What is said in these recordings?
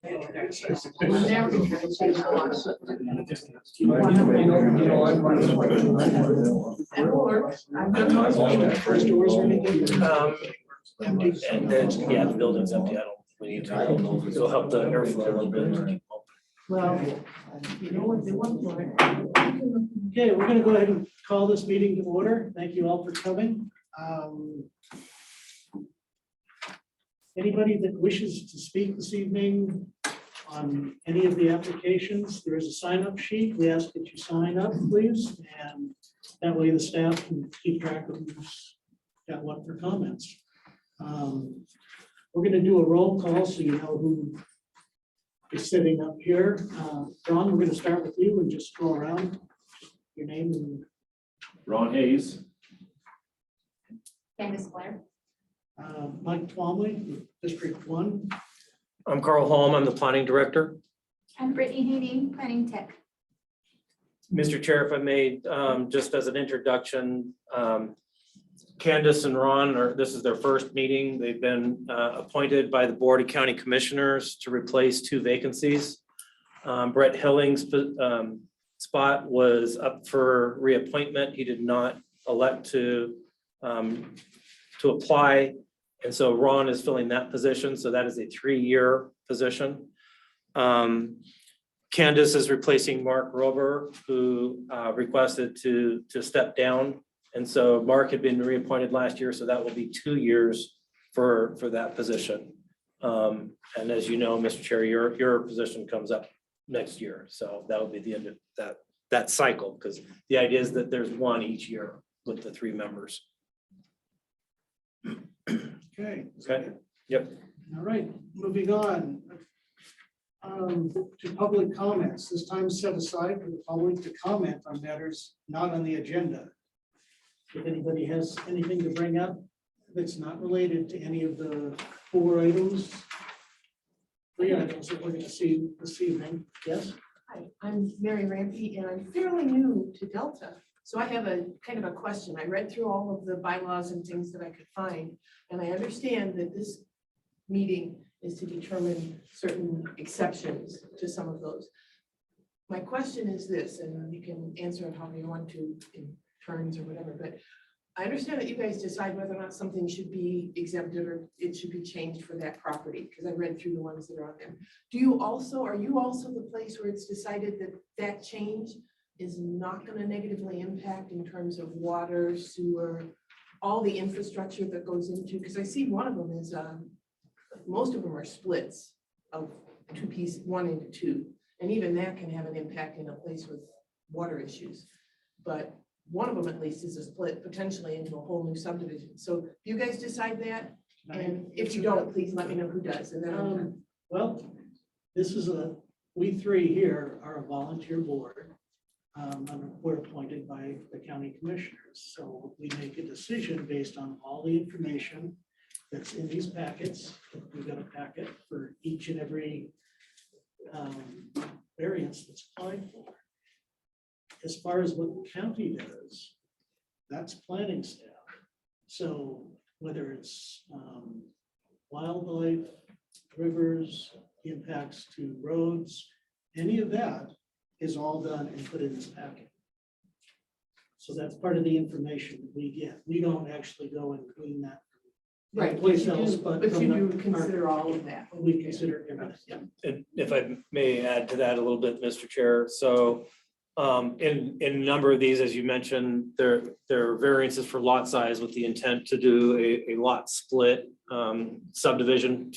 And then, yeah, the building's empty. I don't, we need to, it'll help the airflow a little bit. Well, you know what they want for it. Okay, we're gonna go ahead and call this meeting to order. Thank you all for coming. Anybody that wishes to speak this evening on any of the applications, there is a sign-up sheet. We ask that you sign up, please, and that way the staff can keep track of who's got what for comments. We're gonna do a roll call so you know who is sitting up here. Ron, we're gonna start with you and just go around your name and Ron Hayes. Candace Blair. Mike Twomley, District 1. I'm Carl Holm. I'm the planning director. I'm Brittany Hayden, Planning Tech. Mr. Chair, if I may, just as an introduction, Candace and Ron this is their first meeting. They've been appointed by the Board of County Commissioners to replace 2 vacancies. Brett Hilling's spot was up for reappointment. He did not elect to apply. And so Ron is filling that position. So that is a 3-year position. Candace is replacing Mark Rober, who requested to step down. And so Mark had been reappointed last year, so that will be 2 years for that position. And as you know, Mr. Chair, your position comes up next year. So that'll be the end of that cycle, because the idea is that there's 1 each year with the 3 members. Okay. Okay. Yep. All right, moving on. To public comments. This time is set aside for the public to comment on matters not on the agenda. If anybody has anything to bring up that's not related to any of the 4 items, 3 items that we're going to see this evening. Yes? Hi, I'm Mary Rampey and I'm fairly new to Delta. So I have a kind of a question. I read through all of the bylaws and things that I could find, and I understand that this meeting is to determine certain exceptions to some of those. My question is this, and you can answer it however you want to in turns or whatever, but I understand that you guys decide whether or not something should be exempted or it should be changed for that property, because I read through the ones that are on there. Are you also the place where it's decided that that change is not going to negatively impact in terms of water, sewer, all the infrastructure that goes into, because I see one of them is, most of them are splits of 2 pieces, 1 into 2. And even that can have an impact in a place with water issues. But one of them at least is a split potentially into a whole new subdivision. So do you guys decide that? And if you don't, please let me know who does. And then Well, we 3 here are a volunteer board. And we're appointed by the county commissioners. So we make a decision based on all the information that's in these packets. We've got a packet for each and every variance that's applied for. As far as what the county does, that's planning staff. So whether it's wildlife, rivers, impacts to roads, any of that is all done and put in this packet. So that's part of the information that we get. We don't actually go and clean that. right, Place but else, you but do from the- consider all of that. We consider everything. Yeah. And if I may add to that a little bit, Mr. Chair, so in a number of these, as you mentioned, there are variances for lot size with the intent to do a lot split subdivision.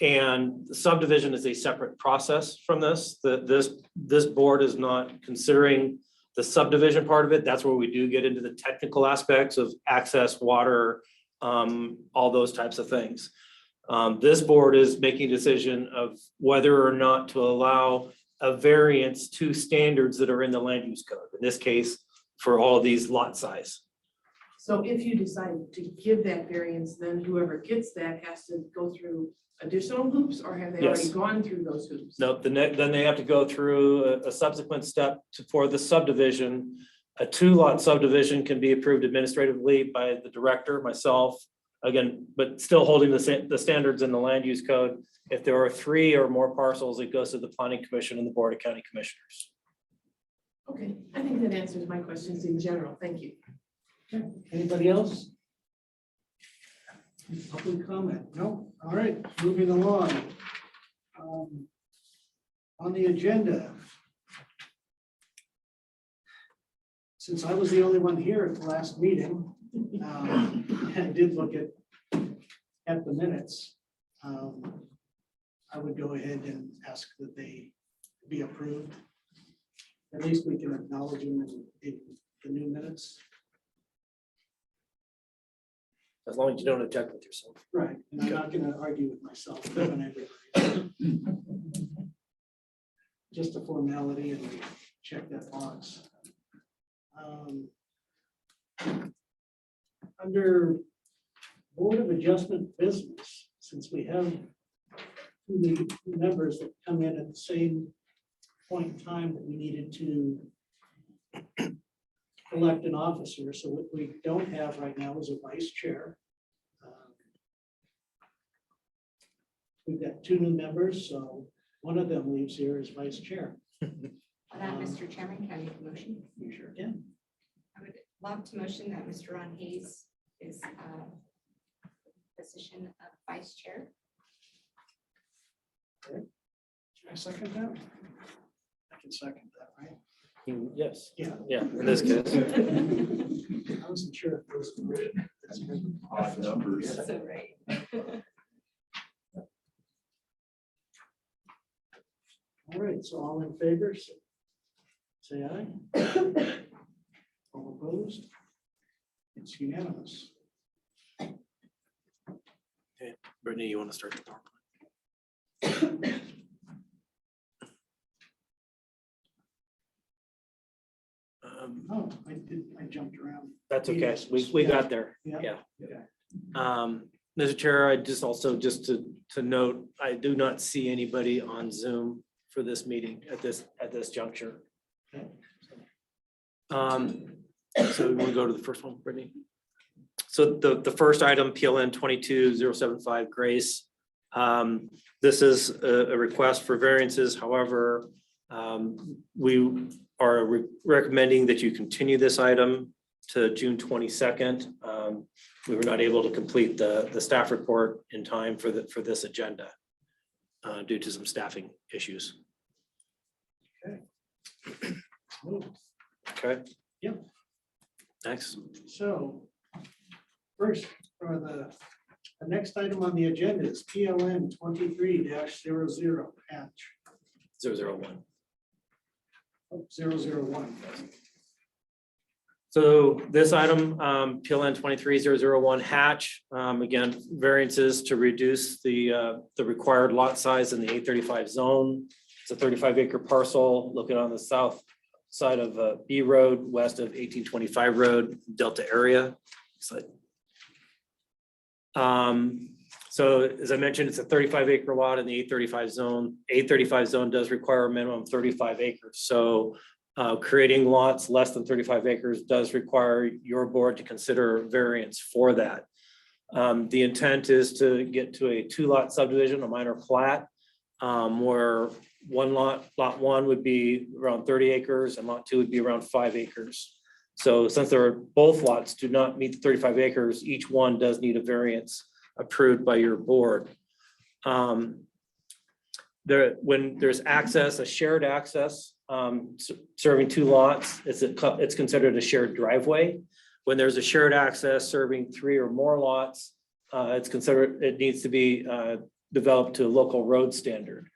And the subdivision is a separate process from this. This board is not considering the subdivision part of it. That's where we do get into the technical aspects of access, water, all those types of things. This board is making a decision of whether or not to allow a variance to standards that are in the land use code, in this case, for all of these lot size. So if you decide to give that variance, then whoever gets that has to go through additional hoops, or have they already Yes. gone through those hoops? No, then they have to go through a subsequent step for the subdivision. A 2-lot subdivision can be approved administratively by the director, myself, Again, but still holding the standards in the land use code. If there are 3 or more parcels, it goes to the planning commission and the board of county commissioners. Okay, I think that answers my questions in general. Thank you. Anybody else? Public comment? No? All right, moving along. On the agenda. Since I was the only one here at the last meeting, and did look at the minutes, I would go ahead and ask that they be approved. At least we can acknowledge them in the new minutes. As long as you don't object with yourself. Right, and I'm not gonna argue with myself. Just a formality and we check that box. Under Board of Adjustment business, since we have 2 new members that come in at the same point in time that we needed to elect an officer, so what we don't have right now is a vice chair. We've got 2 new members, so one of them leaves here as vice chair. Mr. Chairman, can I make a motion? You sure can. I would love to motion that Mr. Ron Hayes is position of vice chair. Can I second that? I can second that, right? Yes, Yeah. yeah, in this case. I wasn't sure if it was. Odd numbers. So right. All right, so all in favor, say aye. All opposed? It's unanimous. Brittany, you want to start the PowerPoint? Oh, I jumped around. That's okay. We got there. Yeah. Yeah. Okay. Mr. Chair, I just also, just to note, I do not see anybody on Zoom for this meeting at this juncture. Okay. So we want to go to the first one, Brittany. So the first item, PLN 22075 Grace. This is a request for variances. However, we are recommending that you continue this item to June 22nd. We were not able to complete the staff report in time for this agenda due to some staffing issues. Moved. Okay. Yep. Next. So first, for the next item on the agenda is PLN 23-00 patch 001. 001. So this item, PLN 23001 hatch, again, variances to reduce the required lot size in the 835 zone. It's a 35-acre parcel located on the south side of B Road, west of 1825 Road, Delta area. So as I mentioned, it's a 35-acre lot in the 835 zone. 835 zone does require a minimum of 35 acres. So creating lots less than 35 acres does require your board to consider variance for that. The intent is to get to a 2-lot subdivision, a minor plat, where lot 1 would be around 30 acres and lot 2 would be around 5 acres. So since both lots do not meet the 35 acres, each one does need a variance approved by your board. When there's access, a shared access, serving 2 lots, it's considered a shared driveway. When there's a shared access serving 3 or more lots, it needs to be developed to a local road standard.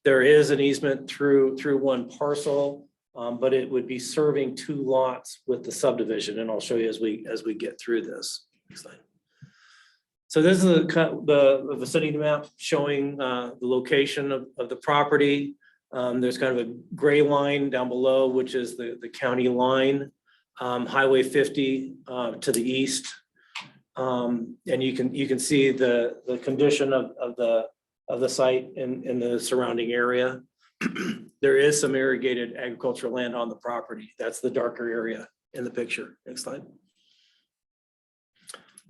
There is an easement through 1 parcel, but it would be serving 2 lots with the subdivision, and I'll show you as we get through this. Next slide. So this is the vicinity map showing the location of the property. There's kind of a gray line down below, which is the county line, Highway 50 to the east. And you can see the condition of the site in the surrounding area. There is some irrigated agricultural land on the property. That's the darker area in the picture. Next slide.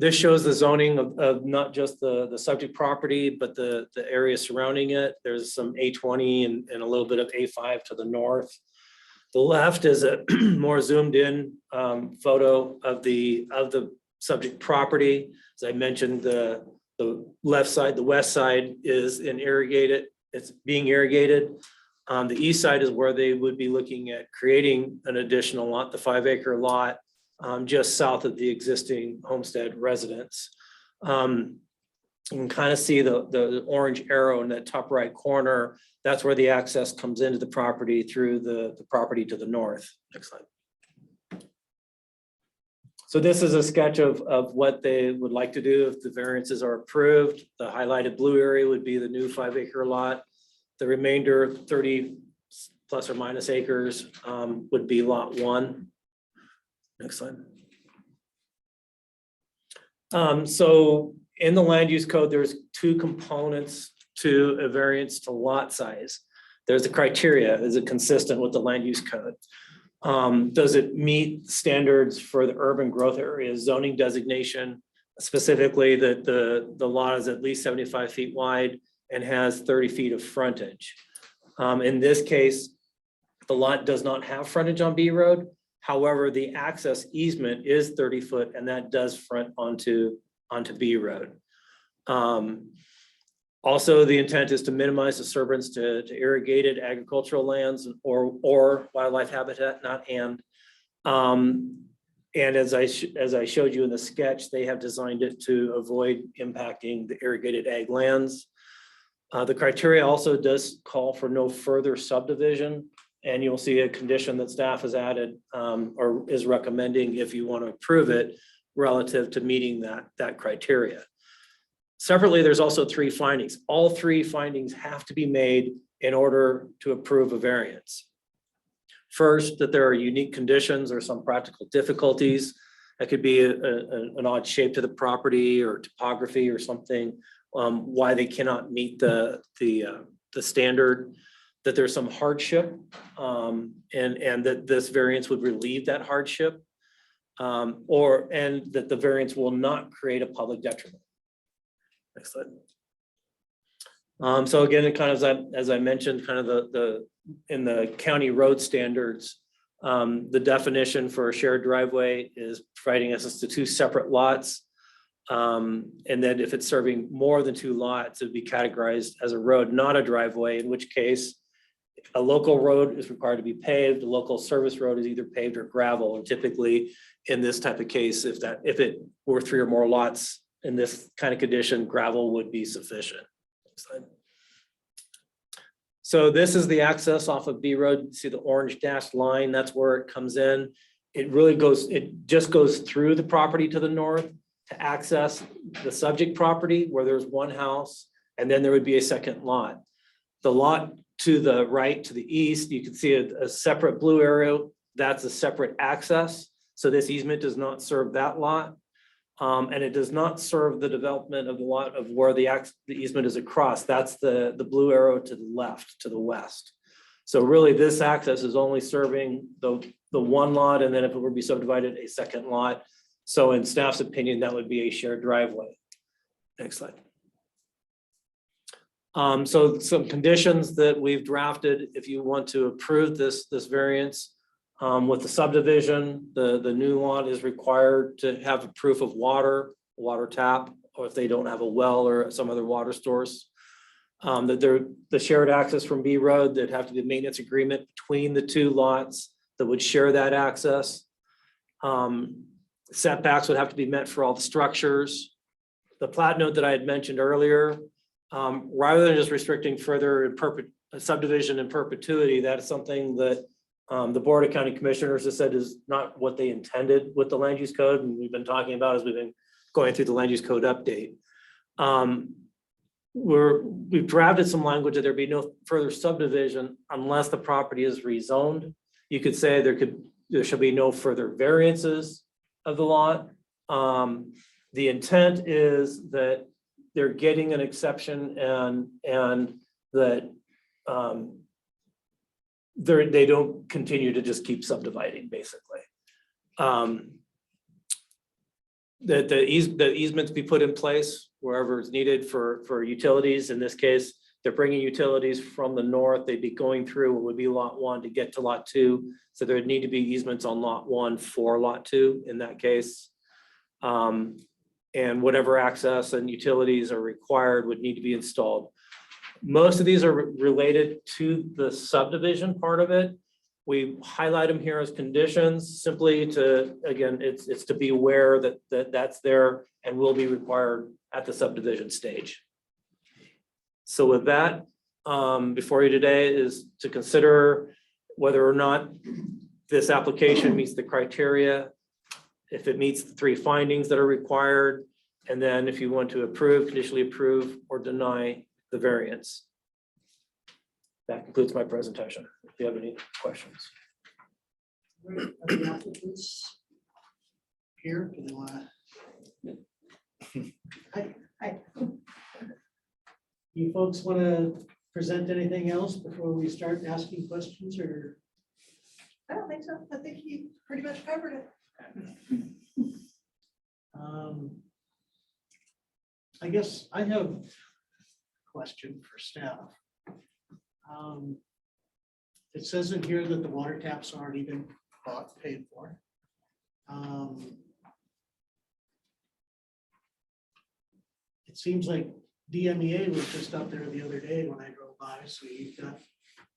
This shows the zoning of not just the subject property, but the area surrounding it. There's some A20 and a little bit of A5 to the north. The left is a more zoomed in photo of the subject property. As I mentioned, the left side, the west side is irrigated. It's being irrigated. The east side is where they would be looking at creating an additional lot, the 5-acre lot, just south of the existing homestead residence. You can kind of see the orange arrow in that top right corner. That's where the access comes into the property through the property to the north. Next slide. So this is a sketch of what they would like to do if the variances are approved. The highlighted blue area would be the new 5-acre lot. The remainder 30 plus or minus acres would be lot 1. Next slide. So in the land use code, there's 2 components to a variance to lot size. There's the criteria. Is it consistent with the land use code? Does it meet standards for the urban growth area zoning designation, specifically that the lot is at least 75 feet wide and has 30 feet of frontage? In this case, the lot does not have frontage on B Road. However, the access easement is 30 foot and that does front onto B Road. Also, the intent is to minimize disturbance to irrigated agricultural lands or wildlife habitat, not and. And as I showed you in the sketch, they have designed it to avoid impacting the irrigated ag lands. The criteria also does call for no further subdivision, and you'll see a condition that staff has added or is recommending if you want to approve it relative to meeting that criteria. Separately, there's also 3 findings. All 3 findings have to be made in order to approve a variance. First, that there are unique conditions or some practical difficulties. That could be an odd shape to the property or topography or something, why they cannot meet the standard, that there's some hardship, and that this variance would relieve that hardship, and that the variance will not create a public detriment. Next slide. So again, it kind of, as I mentioned, kind of in the county road standards, the definition for a shared driveway is providing access to 2 separate lots. And then if it's serving more than 2 lots, it'd be categorized as a road, not a driveway, in which case a local road is required to be paved. A local service road is either paved or gravel. And typically in this type of case, if it were 3 or more lots in this kind of condition, gravel would be sufficient. Next slide. So this is the access off of B Road. See the orange dashed line, that's where it comes in. It just goes through the property to the north to access the subject property where there's 1 house, and then there would be a second lot. The lot to the right, to the east, you can see a separate blue arrow. That's a separate access. So this easement does not serve that lot. And it does not serve the development of the lot of where the easement is across. That's the blue arrow to the left, to the west. So really this access is only serving the 1 lot, and then if it were to be subdivided, a second lot. So in staff's opinion, that would be a shared driveway. Next slide. So some conditions that we've drafted, if you want to approve this variance, with the subdivision, the new lot is required to have a proof of water tap, or if they don't have a well or some other water source. That the shared access from B Road, there'd have to be a maintenance agreement between the 2 lots that would share that access. Setbacks would have to be met for all the structures. The plat note that I had mentioned earlier, rather than just restricting further subdivision in perpetuity, that is something that the Board of County Commissioners has said is not what they intended with the land use code. And we've been talking about as we've been going through the land use code update. We've drafted some language that there be no further subdivision unless the property is rezoned. You could say there should be no further variances of the lot. The intent is that they're getting an exception and that they don't continue to just keep subdividing, basically. that the easements be put in place wherever it's needed for utilities. In this case, they're bringing utilities from the north. They'd be going through what would be lot 1 to get to lot 2. So there'd need to be easements on lot 1 for lot 2 in that case. And whatever access and utilities are required would need to be installed. Most of these are related to the subdivision part of it. We highlight them here as conditions simply to, again, it's to be aware that that's there and will be required at the subdivision stage. So with that, before you today is to consider whether or not this application meets the criteria, if it meets the 3 findings that are required, and then if you want to approve, conditionally approve, or deny the variance. That concludes my presentation. If you have any questions. Are the applicants here? Do they want to? Hi. You folks want to present anything else before we start asking questions, or? I don't think so. I think he pretty much covered it. I guess I have a question for staff. It says in here that the water tap's already been bought, paid for. It seems like DMEA was just up there the other day when I drove by, so you've got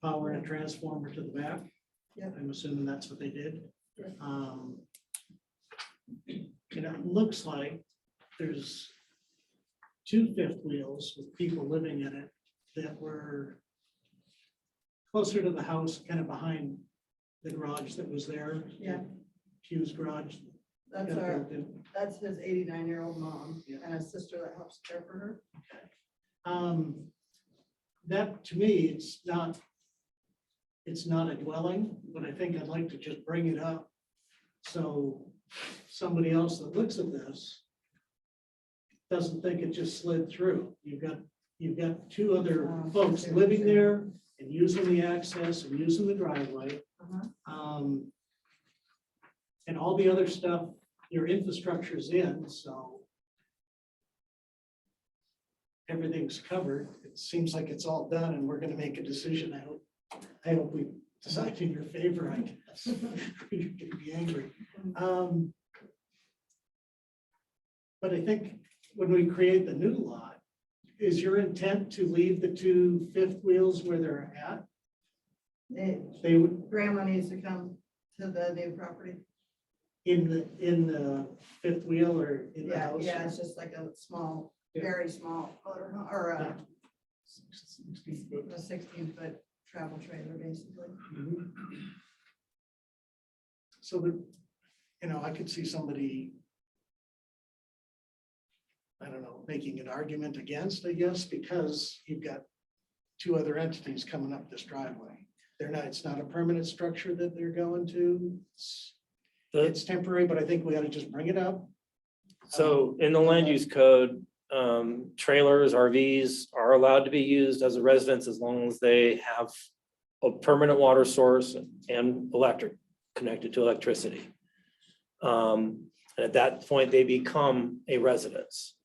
power and a transformer to the back. Yeah. I'm assuming that's what they did. And it looks like there's 2 fifth wheels with people living in it that were closer to the house, kind of behind the garage that was there. Yeah. Hughes garage. That's got our, built in. that's his 89-year-old mom Yeah. and a sister that helps care for her. That, to me, it's not a dwelling, but I think I'd like to just bring it up. So somebody else that looks at this doesn't think it just slid through. You've got 2 other folks living there and using the access and using the driveway. And all the other stuff, your infrastructure's in, so everything's covered. It seems like it's all done and we're gonna make a decision. I hope we decide in your favor, I guess. You're gonna be angry. But I think when we create the new lot, is your intent to leave the 2 fifth wheels where they're at? They would, Grandma needs to come to the new property. in the fifth wheel or in the Yeah, house? yeah, it's just like a small, Yeah. very small, or a 60-foot. 16-foot travel trailer, basically. Mhm. So I could see somebody, I don't know, making an argument against, I guess, because you've got 2 other entities coming up this driveway. It's not a permanent structure that they're going to. It's temporary, but I think we ought to just bring it up. So in the land use code, trailers, RVs are allowed to be used as a residence as long as they have a permanent water source and electric connected to electricity. And at that point, they become a residence.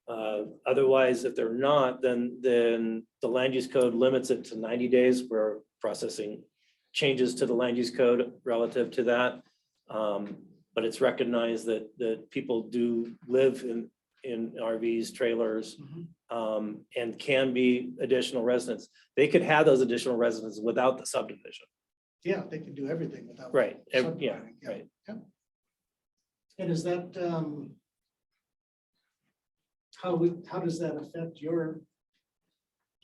Otherwise, if they're not, then the land use code limits it to 90 days where processing changes to the land use code relative to that. But it's recognized that people do live in RVs, trailers, and can be additional residents. They could have those additional residents without the subdivision. Yeah, they can do everything without. Right, yeah, subdividing, yeah, right. yeah. And is that, how does that affect your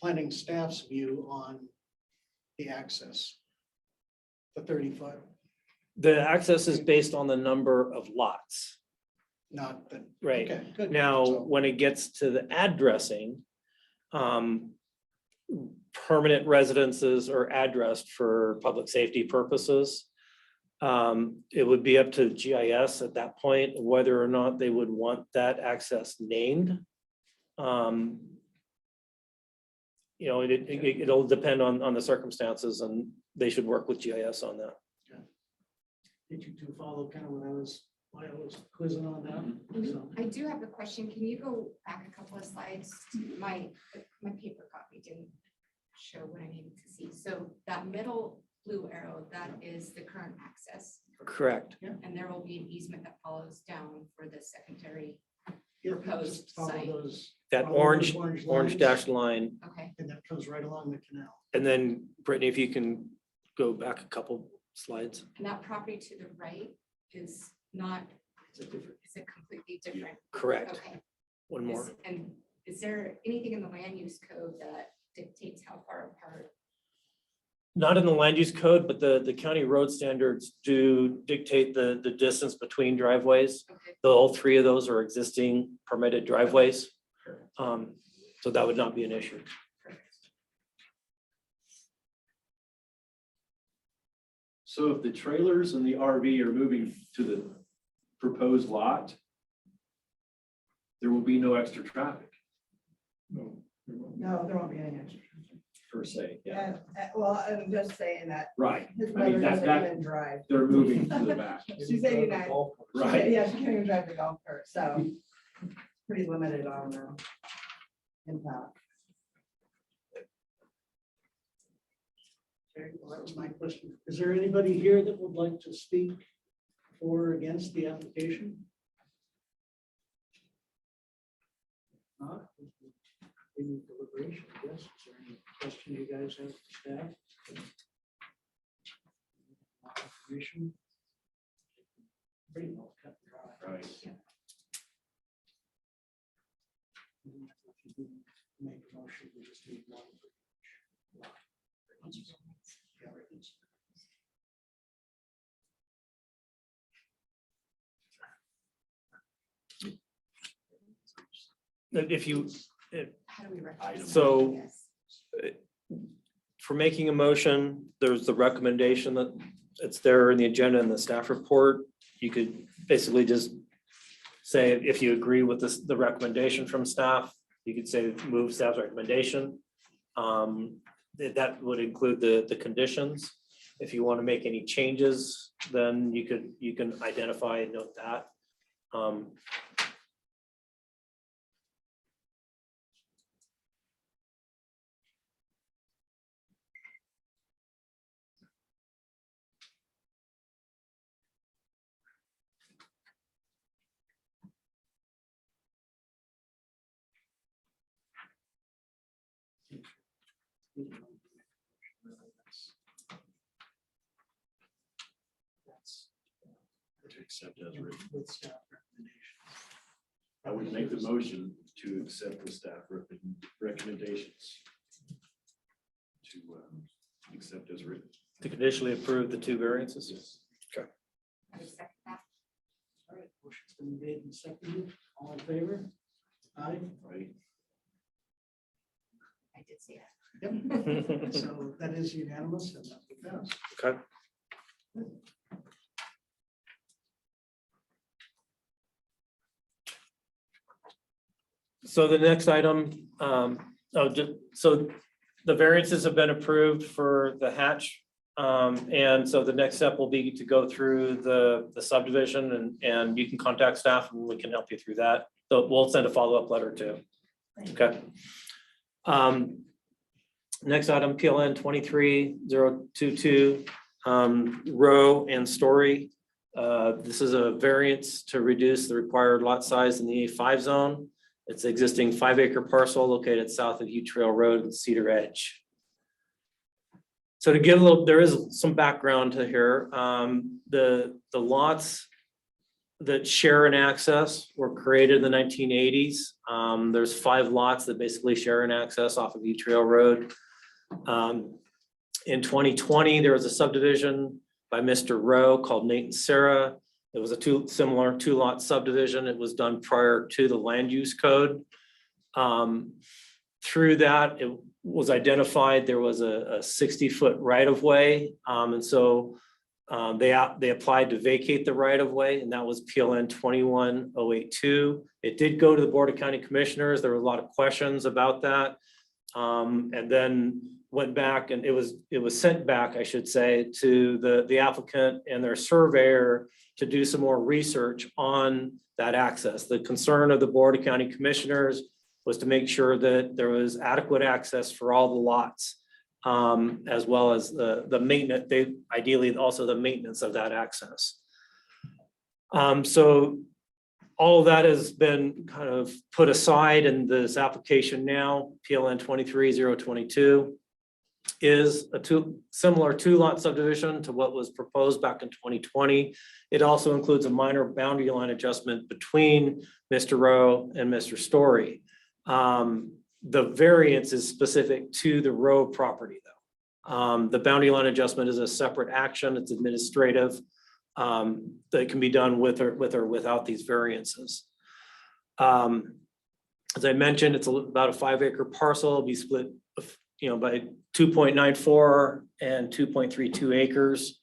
planning staff's view on the access? The 30-foot, The access is based on the number of lots. not the. Right. Okay, good. Now, So- when it gets to the addressing, permanent residences are addressed for public safety purposes. It would be up to GIS at that point, whether or not they would want that access named. It'll depend on the circumstances, and they should work with GIS on that. Did you two follow kind of what I was while I was quizzing on that. So, I do have a question. Can you go back a couple of slides? My paper copy didn't show what I needed to see. So that middle blue arrow, that is the current access. Correct. And there will be an easement that follows down for the secondary. yeah, Proposed just follow site. those- That follow those orange lines, dashed line. Okay, And that comes right along the canal. And then Brittany, if you can go back a couple slides. and that property to the right is not, is it completely different? Correct. Okay. One more. And is there anything in the land use code that dictates how far apart? Not in the land use code, but the county road standards do dictate the distance between driveways. Okay, All three of those are existing permitted driveways. So that would not be an issue. So if the trailers and the RV are moving to the proposed lot, there will be no extra traffic. No. No, there won't be any extra. Per se, yeah. Well, I'm just saying that Right. his I mean, mother that's doesn't that, even drive. they're moving to the back. She's 89. Right. Yeah, she can't even drive the golf cart, so pretty limited on impact. Okay, well, that was my question. Is there anybody here that would like to speak for or against the application? Not? Any deliberation, yes? Is there any question you guys have for staff? Information? Pretty well cut and dry. Right. If you didn't make a motion, we just need one for each lot. Yeah, right. If you, how do we recommend? So- Yes. for making a motion, there's the recommendation that it's there in the agenda and the staff report. You could basically just say, if you agree with this, the recommendation from staff, you could say move staff's recommendation. That would include the conditions. If you want to make any changes, then you can identify and note that. To accept as written. With staff recommendations. I would make the motion to accept the staff recommendations. To accept as written. To conditionally approve the two variances. I would second that. All right, motion's been made and seconded. All in favor? Aye. Right. I did see that. Yep. So that is unanimous and that will pass. Okay. So the next item, so the variances have been approved for the hatch. And so the next step will be to go through the subdivision and you can contact staff and we can help you through that. So we'll send a follow-up letter too. Okay. Next item, PLN 23022, Row and Story. This is a variance to reduce the required lot size in the A5 zone. It's an existing 5-acre parcel located south of U Trail Road and Cedar Edge. So to give a little, there is some background to here. The lots that share an access were created in the 1980s. There's 5 lots that basically share an access off of U Trail Road. In 2020, there was a subdivision by Mr. Rowe called Nate and Sarah. It was a similar 2-lot subdivision. It was done prior to the land use code. Through that, it was identified there was a 60-foot right of way. And so they applied to vacate the right of way, and that was PLN 21082. It did go to the Board of County Commissioners. There were a lot of questions about that. And then went back and it was sent back, I should say, to the applicant and their surveyor to do some more research on that access. The concern of the Board of County Commissioners was to make sure that there was adequate access for all the lots, as well as the maintenance, ideally also the maintenance of that access. So all of that has been kind of put aside in this application now. PLN 23-022 is a similar two-lot subdivision to what was proposed back in 2020. It also includes a minor boundary line adjustment between Mr. Rowe and Mr. Story. The variance is specific to the Rowe property, though. The boundary line adjustment is a separate action. It's administrative. That can be done with or without these variances. As I mentioned, it's about a 5-acre parcel. It'll be split, by 2.94 and 2.32 acres.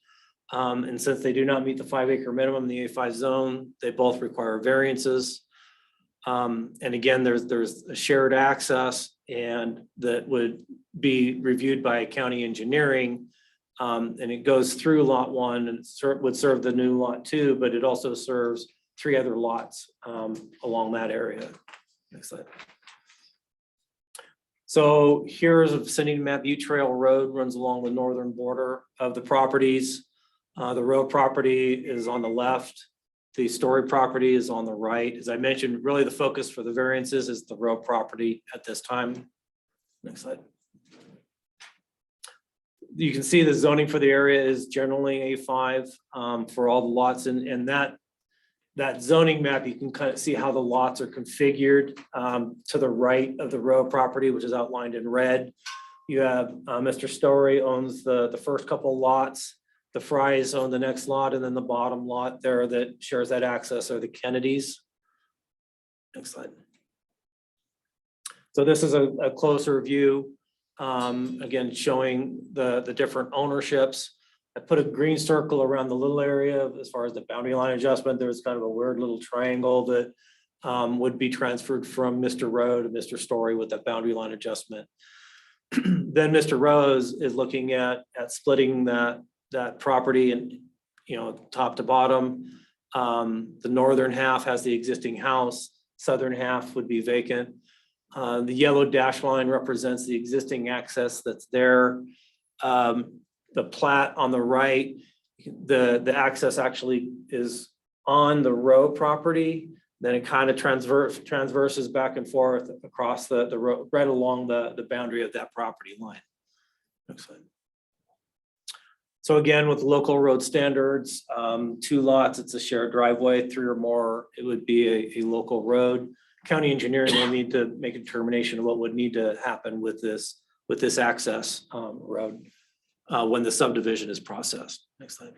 And since they do not meet the 5-acre minimum in the A5 zone, they both require variances. And again, there's a shared access, and that would be reviewed by county engineering. And it goes through lot 1 and would serve the new lot 2, but it also serves 3 other lots along that area. Next slide. So here's a vicinity map. Butte Trail Road runs along the northern border of the properties. The Rowe property is on the left. The Story property is on the right. As I mentioned, really the focus for the variances is the Rowe property at this time. Next slide. You can see the zoning for the area is generally A5 for all the lots, and that zoning map, you can kind of see how the lots are configured to the right of the Rowe property, which is outlined in red. You have Mr. Story owns the first couple lots. The Fries own the next lot, and then the bottom lot there that shares that access are the Kennedys. Next slide. So this is a closer view. Again, showing the different ownerships. I put a green circle around the little area as far as the boundary line adjustment. There's kind of a weird little triangle that would be transferred from Mr. Rowe to Mr. Story with that boundary line adjustment. Then Mr. Rose is looking at splitting that property and, top to bottom. The northern half has the existing house. Southern half would be vacant. The yellow dash line represents the existing access that's there. The plat on the right, the access actually is on the Rowe property. Then it kind of transverses back and forth across the road, right along the boundary of that property line. Next slide. So again, with local road standards, 2 lots, it's a shared driveway. 3 or more, it would be a local road. County engineering will need to make a determination of what would need to happen with this access road when the subdivision is processed. Next slide.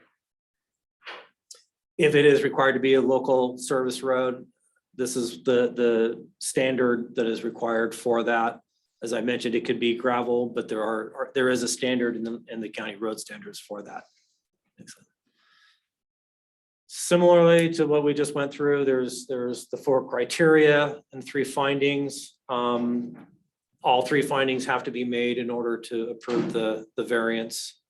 If it is required to be a local service road, this is the standard that is required for that. As I mentioned, it could be gravel, but there is a standard in the county road standards for that. Next slide. Similarly to what we just went through, there's the 4 criteria and 3 findings. All 3 findings have to be made in order to approve the variance.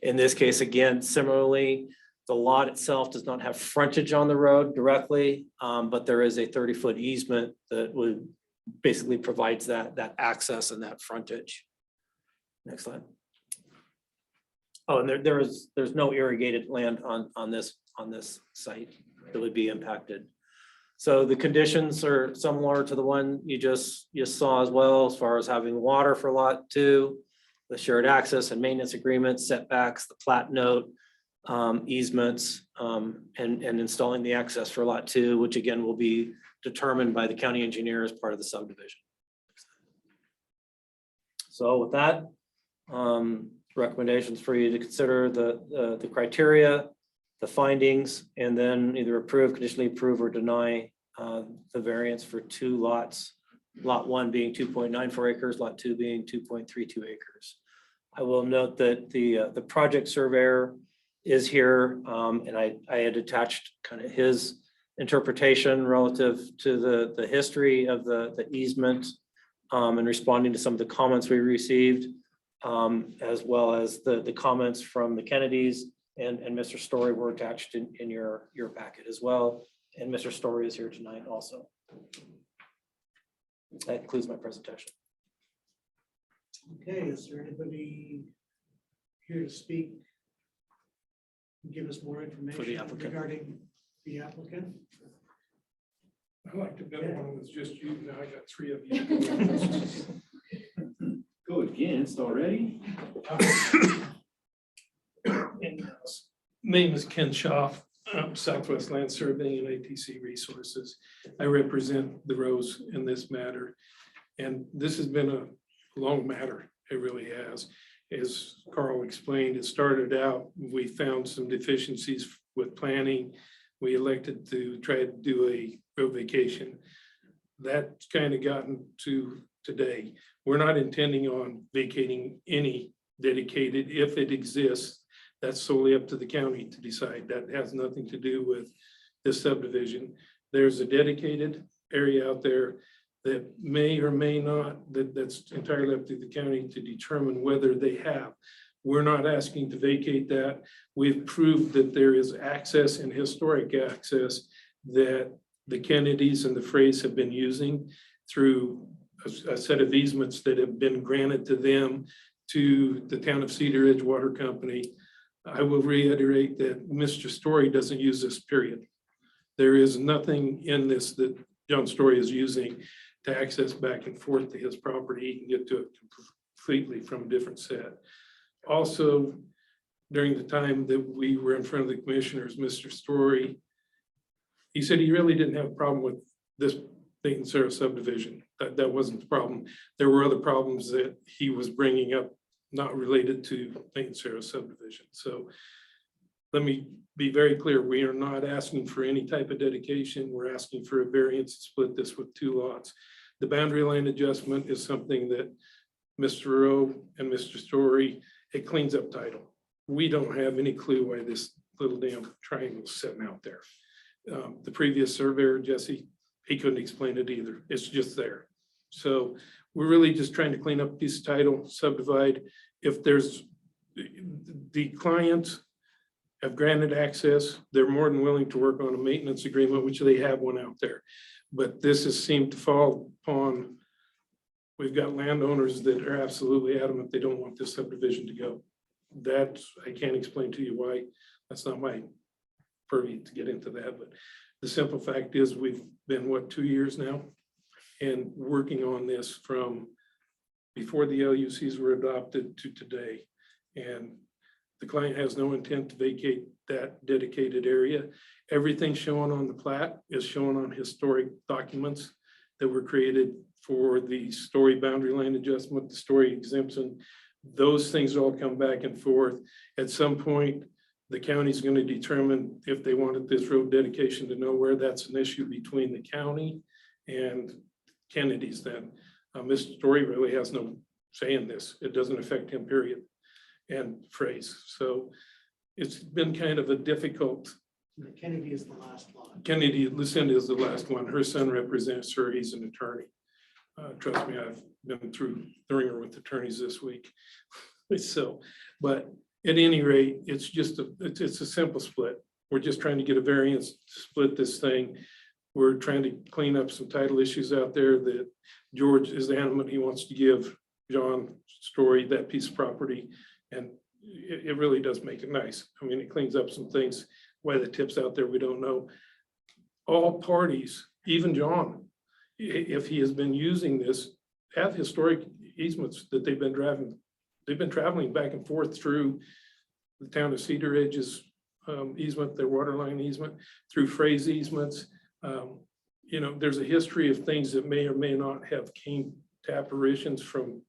In this case, again, similarly, the lot itself does not have frontage on the road directly, but there is a 30-foot easement that would basically provides that access and that frontage. Next slide. Oh, and there's no irrigated land on this site that would be impacted. So the conditions are similar to the one you just saw as well, as far as having water for lot 2, the shared access and maintenance agreements, setbacks, the plat note, easements, and installing the access for lot 2, which again will be determined by the county engineer as part of the subdivision. So with that, recommendations for you to consider the criteria, the findings, and then either approve, conditionally approve, or deny the variance for 2 lots. Lot 1 being 2.94 acres, lot 2 being 2.32 acres. I will note that the project surveyor is here, and I had attached kind of his interpretation relative to the history of the easement and responding to some of the comments we received, as well as the comments from the Kennedys and Mr. Story were attached in your packet as well. And Mr. Story is here tonight also. That concludes my presentation. Okay, is there anybody here to speak? Give us more information applicant. regarding the applicant? I like to bet one was just you, now I got 3 of you. Go against already? Name is Ken Schaff, Southwest Land Surveying and ATC Resources. I represent the Rose in this matter. And this has been a long matter, it really has. As Carl explained, it started out, we found some deficiencies with planning. We elected to try to do a road vacation. That's kind of gotten to today. We're not intending on vacating any dedicated, if it exists. That's solely up to the county to decide. That has nothing to do with this subdivision. There's a dedicated area out there that may or may not, that's entirely up to the county to determine whether they have. We're not asking to vacate that. We've proved that there is access and historic access that the Kennedys and the Freys have been using through a set of easements that have been granted to them, to the town of Cedar Ridge Water Company. I will reiterate that Mr. Story doesn't use this, period. There is nothing in this that John Story is using to access back and forth to his property. He can get to it completely from a different set. Also, during the time that we were in front of the commissioners, Mr. Story, he said he really didn't have a problem with this Nathan Sarah subdivision. That wasn't the problem. There were other problems that he was bringing up, not related to Nathan Sarah subdivision. So let me be very clear. We are not asking for any type of dedication. We're asking for a variance to split this with 2 lots. The boundary line adjustment is something that Mr. Rowe and Mr. Story, it cleans up title. We don't have any clue why this little damn triangle is sitting out there. The previous surveyor, Jesse, he couldn't explain it either. It's just there. So we're really just trying to clean up a piece of title, subdivide. If there's the clients have granted access, they're more than willing to work on a maintenance agreement, which they have one out there. But this has seemed to fall upon, we've got landowners that are absolutely adamant they don't want this subdivision to go. That I can't explain to you why. That's not my purview to get into that, but the simple fact is we've been, what, 2 years now? And working on this from before the LUCs were adopted to today. And the client has no intent to vacate that dedicated area. Everything shown on the plat is shown on historic documents that were created for the Story boundary line adjustment, the Story exemption. Those things all come back and forth. At some point, the county's going to determine if they wanted this road dedication to nowhere. That's an issue between the county and Kennedy's then. Mr. Story really has no say in this. It doesn't affect him, period. And phrase. So it's been kind of a difficult. Kennedy is the last lot. Kennedy, Lucinda is the last one. Her son represents her. He's an attorney. Trust me, I've been through the ringer with attorneys this week. So, but at any rate, it's just it's a simple split. We're just trying to get a variance to split this thing. We're trying to clean up some title issues out there that George is adamant he wants to give John Story that piece of property. And it really does make it nice. I mean, it cleans up some things. Why the tip's out there, we don't know. All parties, even John, if he has been using this, have historic easements that they've been driving. They've been traveling back and forth through the town of Cedar Ridge's easement, their water line easement, through Frey's easements. You know, there's a history of things that may or may not have came to apparitions from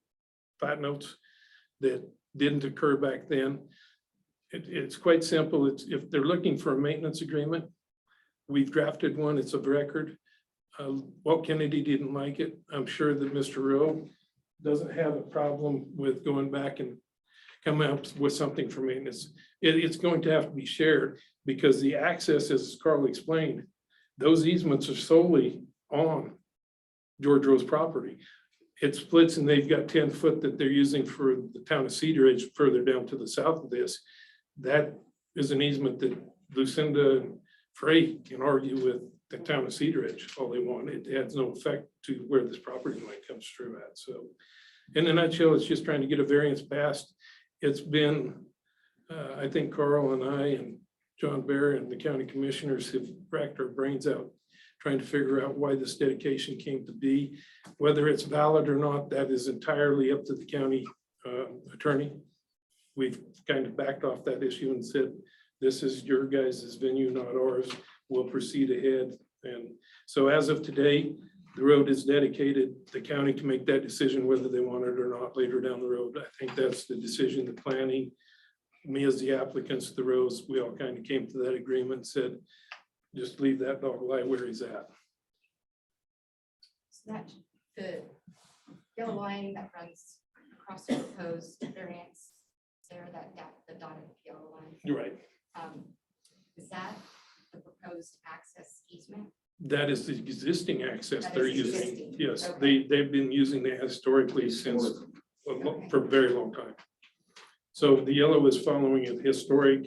plat notes that didn't occur back then. It's quite simple. It's if they're looking for a maintenance agreement, we've drafted one. It's of record. Walt Kennedy didn't like it. I'm sure that Mr. Rowe doesn't have a problem with going back and coming up with something for maintenance. It's going to have to be shared because the access, as Carl explained, those easements are solely on George Rowe's property. it splits and they've got 10 foot that they're using for the town of Cedar Ridge further down to the south of this. That is an easement that Lucinda and Frey can argue with the town of Cedar Ridge all they want. It has no effect to where this property line comes through at. So in a nutshell, it's just trying to get a variance passed. It's been, I think Carl and I and John Bear and the county commissioners have racked our brains out trying to figure out why this dedication came to be. Whether it's valid or not, that is entirely up to the county attorney. We've kind of backed off that issue and said, this is your guys' venue, not ours. We'll proceed ahead. And so as of today, the road is dedicated. The county can make that decision whether they want it or not later down the road. I think that's the decision, the planning, me as the applicants, the Rose, we all kind of came to that agreement and said, just leave that dog lie where he's at. So that, the yellow line that runs across the proposed variance there, the dotted yellow line. You're right. Is that the proposed access easement? That is the existing access That they're is using. existing. Yes, Okay. they've been using that historically since, for a very long time. So the yellow is following a historic,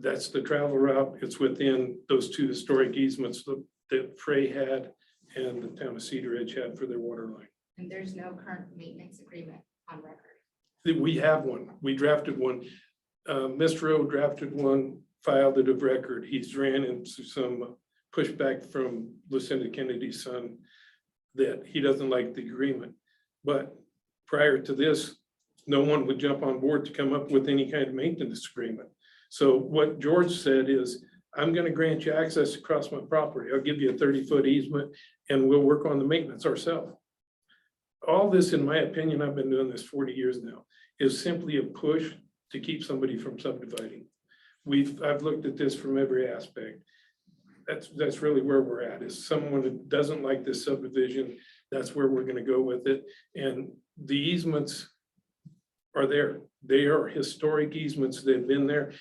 that's the travel route. It's within those two historic easements that Frey had and the town of Cedar Ridge had for their water line. And there's no current maintenance agreement on record. We have one. We drafted one. Mr. Rowe drafted one, filed it of record. He's ran into some pushback from Lucinda Kennedy's son that he doesn't like the agreement. But prior to this, no one would jump on board to come up with any kind of maintenance agreement. So what George said is, I'm going to grant you access across my property. I'll give you a 30-foot easement and we'll work on the maintenance ourselves. All this, in my opinion, I've been doing this 40 years now, is simply a push to keep somebody from subdividing. I've looked at this from every aspect. That's really where we're at, is someone that doesn't like this subdivision, that's where we're gonna go with it. And the easements are there. They are historic easements. They've been there.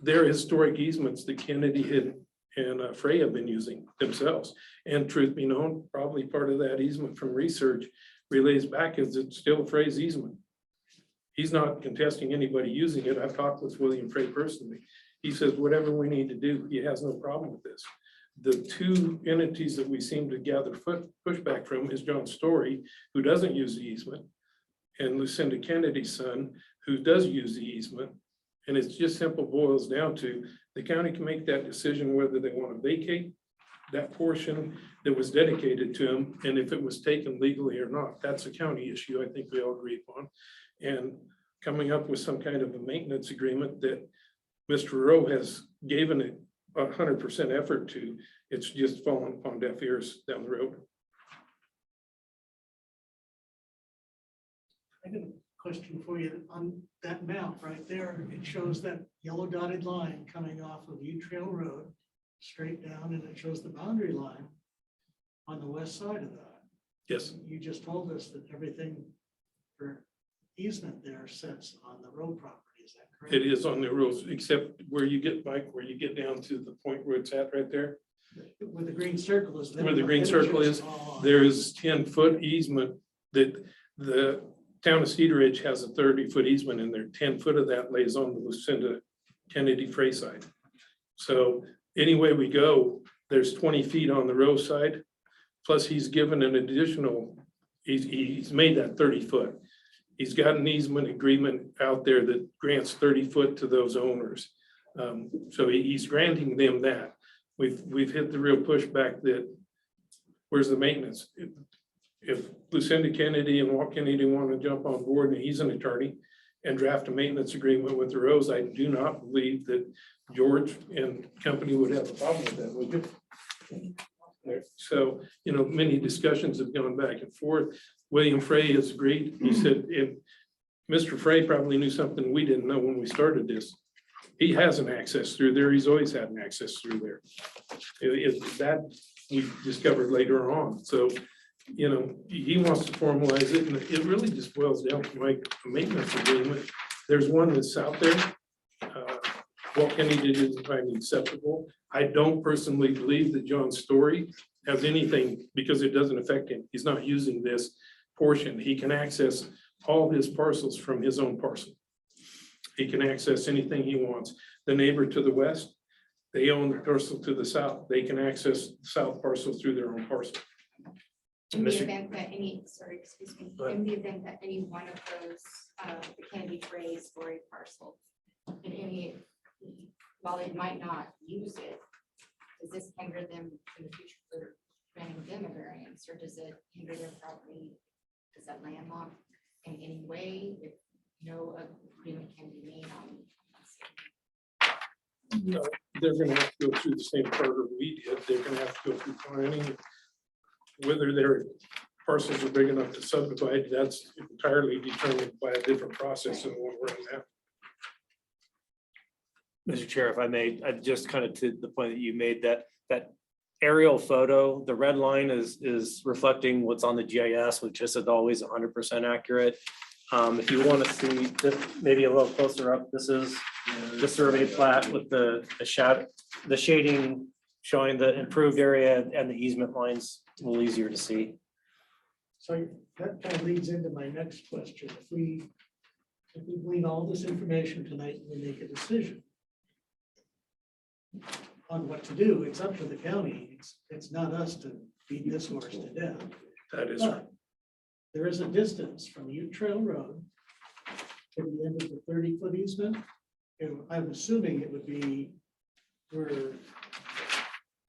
They're historic easements that Kennedy had and Frey have been using themselves. And truth be known, probably part of that easement from research relays back is it's still Frey's easement. He's not contesting anybody using it. I've talked with William Frey personally. He says, whatever we need to do, he has no problem with this. The two entities that we seem to gather pushback from is John Story, who doesn't use the easement, and Lucinda Kennedy's son, who does use the easement. And it's just simple boils down to the county can make that decision whether they want to vacate that portion that was dedicated to him, and if it was taken legally or not. That's a county issue, I think we all agree upon. And coming up with some kind of a maintenance agreement that Mr. Rowe has given it 100% effort to, it's just fallen upon deaf ears down the road. I got a question for you. On that map right there, it shows that yellow dotted line coming off of U Trail Road straight down, and it shows the boundary line on the west side of that. Yes, You just told us that everything for easement there sits on the road property. Is that correct? it is on the rules, except where you get, Mike, where you get down to the point where it's at right there. Where the green circle is. Where the green circle is, there is 10-foot easement that the town of Cedar Ridge has a 30-foot easement in there. 10 foot of that lays on the Lucinda Kennedy Frey side. So any way we go, there's 20 feet on the row side. Plus he's given an additional, he's made that 30 foot. He's got an easement agreement out there that grants 30 foot to those owners. So he's granting them that. We've hit the real pushback that where's the maintenance? If Lucinda Kennedy and Walt Kennedy want to jump on board, and he's an attorney, and draft a maintenance agreement with the Rose, I do not believe that George and company would have a problem with that, would you? So, many discussions have gone back and forth. William Frey has agreed. He said, if Mr. Frey probably knew something we didn't know when we started this. He has an access through there. He's always had an access through there. That we discovered later on. So, he wants to formalize it, and it really just boils down to like a maintenance agreement. There's one that's out there. What Kennedy did is find acceptable. I don't personally believe that John Story has anything because it doesn't affect him. He's not using this portion, he can access all his parcels from his own parcel. He can access anything he wants. The neighbor to the west, they own the parcel to the south. They can access the south parcel through their own parcel. In the Mr. event that any, sorry, excuse me, Go ahead. in the event that any one of those, the Kennedy Gray story parcel, and any, while they might not use it, does this hinder them in the future for granting them a variance, or does it hinder their property? Is that landlocked in any way if no agreement can be made on? No, they're gonna have to go through the same program we did. They're gonna have to go through planning. Whether their parcels are big enough to subdivide, that's entirely determined by a different process than what we're in now. Mr. Chair, if I may, I just kind of to the point that you made, that aerial photo, the red line is reflecting what's on the GIS, which isn't always 100% accurate. If you want to see this, maybe a little closer up, this is the survey plat with the shadow, the shading showing the improved area and the easement lines a little easier to see. So that kind of leads into my next question. If we glean all this information tonight and we make a decision on what to do, it's up to the county. It's not us to beat this horse to death. That is, But there is a distance from Ute Trail Road to the end of the 30-foot easement. And I'm assuming it would be where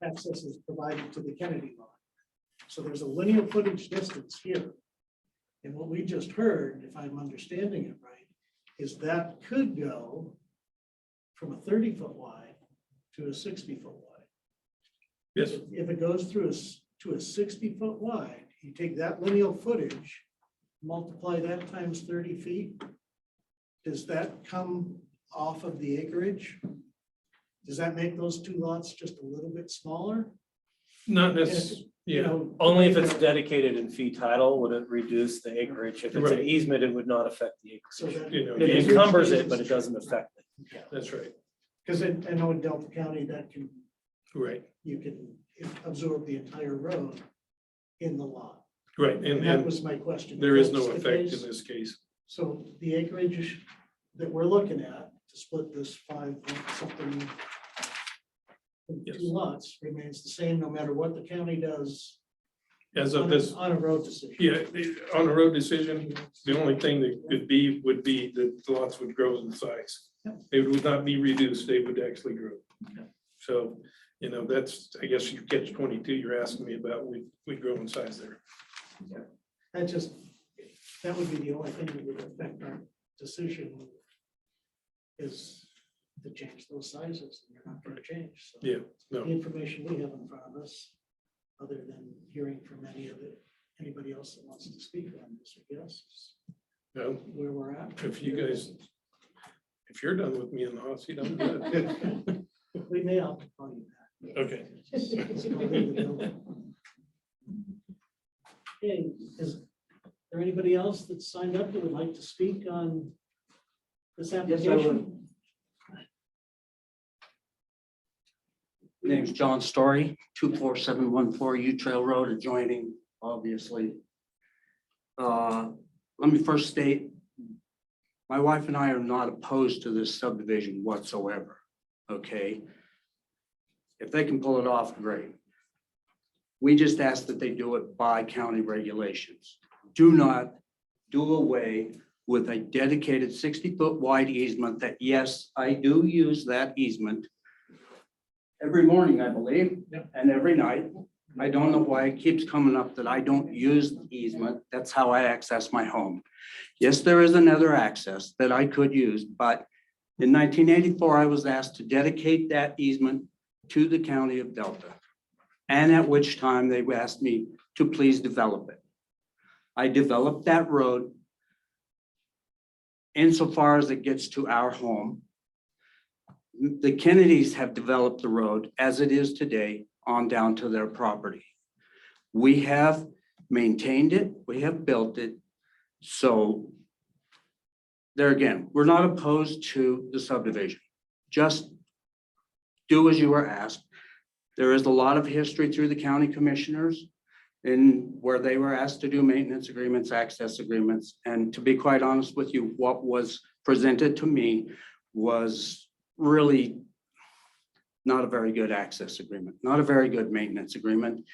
access is provided to the Kennedy line. So there's a linear footage distance here. And what we just heard, if I'm understanding it right, is that could go from a 30-foot wide to a 60-foot wide. yes, If it goes through to a 60-foot wide, you take that lineal footage, multiply that times 30 feet. Does that come off of the acreage? Does that make those two lots just a little bit smaller? not necessarily, You yeah, know, Only if it's dedicated in fee title would it reduce the acreage. If it's an Right. easement, it would not affect the so acreage. that. you know, It encumbers it, but it doesn't affect it. that's right, Because I know in Delta County that right, you can absorb the entire road in the lot. right, And that and was my question. there is That's no the effect case? in this case. So the acreage that we're looking at to split this 5 point something into Yes. two lots remains the same no matter what the county does As of this, on a road decision. yeah, on a road decision, the only thing that would be that the lots would grow in size. They would not be reduced, they would actually grow. So, you know, that's, I guess you catch 22, you're asking me about, we grow in size there. That would be the only thing that would affect our decision is to change those sizes, and they're not gonna change, so. Yeah, no. The information we have in front of us, other than hearing from anybody else that wants to speak on this, I guess, is No, where we're at. if you guys, if you're done with me in the hot seat, I'm good. If we may, I'll call you back. Okay. Okay, is there anybody else that signed up that would like to speak on this Yes, I would. application? Name's John Story, 24714 U Trail Road, adjoining, obviously. Let me first state, my wife and I are not opposed to this subdivision whatsoever, okay? If they can pull it off, great. We just ask that they do it by county regulations. Do not do away with a dedicated 60-foot wide easement that, yes, I do use that easement every morning, I believe, and every night. I don't know why it keeps coming up that I don't use the easement. That's how I access my home. Yes, there is another access that I could use, but in 1984, I was asked to dedicate that easement to the county of Delta. And at which time they asked me to please develop it. I developed that road insofar as it gets to our home. The Kennedys have developed the road as it is today on down to their property. We have maintained it, we have built it. So there again, we're not opposed to the subdivision. Just do as you were asked. There is a lot of history through the county commissioners. in where they were asked to do maintenance agreements, access agreements. And to be quite honest with you, what was presented to me was really not a very good access agreement, not a very good maintenance agreement.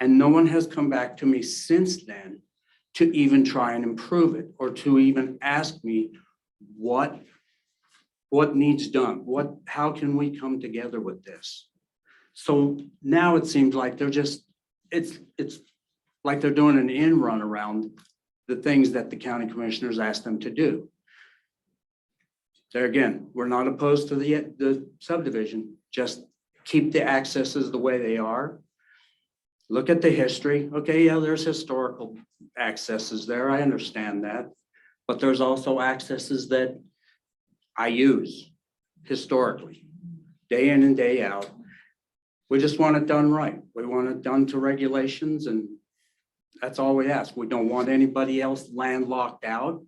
And no one has come back to me since then to even try and improve it or to even ask me what needs done, how can we come together with this? So now it seems like they're just, it's like they're doing an end run around the things that the county commissioners asked them to do. There again, we're not opposed to the subdivision, just keep the accesses the way they are. Look at the history. Okay, yeah, there's historical accesses there. I understand that. But there's also accesses that I use historically, day in and day out. We just want it done right. We want it done to regulations, and that's all we ask. We don't want anybody else landlocked out.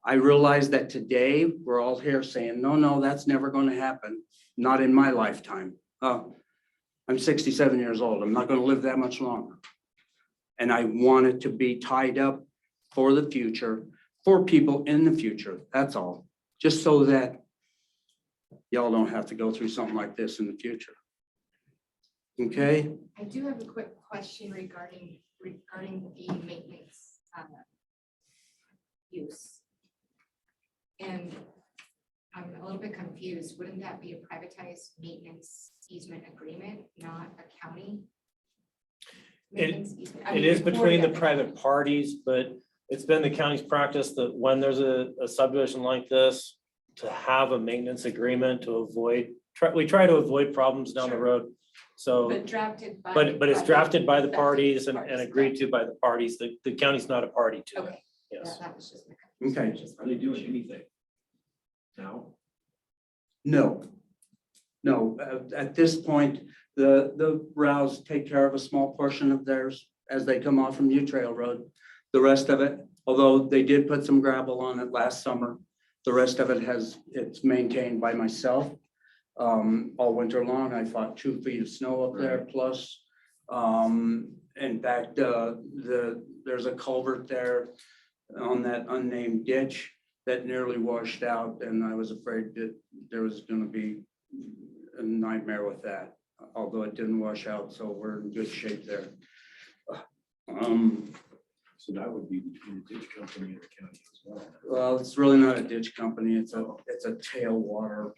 I realize that today we're all here saying, no, that's never going to happen. Not in my lifetime. I'm 67 years old. I'm not going to live that much longer. And I want it to be tied up for the future, for people in the future. That's all. Just so that y'all don't have to go through something like this in the future. Okay? I do have a quick question regarding the maintenance use. And I'm a little bit confused. Wouldn't that be a privatized maintenance easement agreement, not a county? maintenance easement? I It mean, is recorded between the at private parties, but it's been the county's practice that when there's a subdivision like this, to have a maintenance agreement to avoid, we try to avoid problems down the Sure. road. So, But drafted by. but it's drafted by the parties and parties, agreed to by the parties. The county's not a party to it. Okay. Yes. That was just my. Okay. Are they doing anything now? No. No, at this point, the Rouse take care of a small portion of theirs as they come off from U Trail Road. The rest of it, although they did put some gravel on it last summer, the rest of it it's maintained by myself. All winter long, I fought 2 feet of snow up there plus. In fact, there's a culvert there on that unnamed ditch that nearly washed out, and I was afraid that there was gonna be a nightmare with that, although it didn't wash out, so we're in good shape there. So that would be between the ditch company and the county as well. Well, it's really not a ditch company, it's a tailwater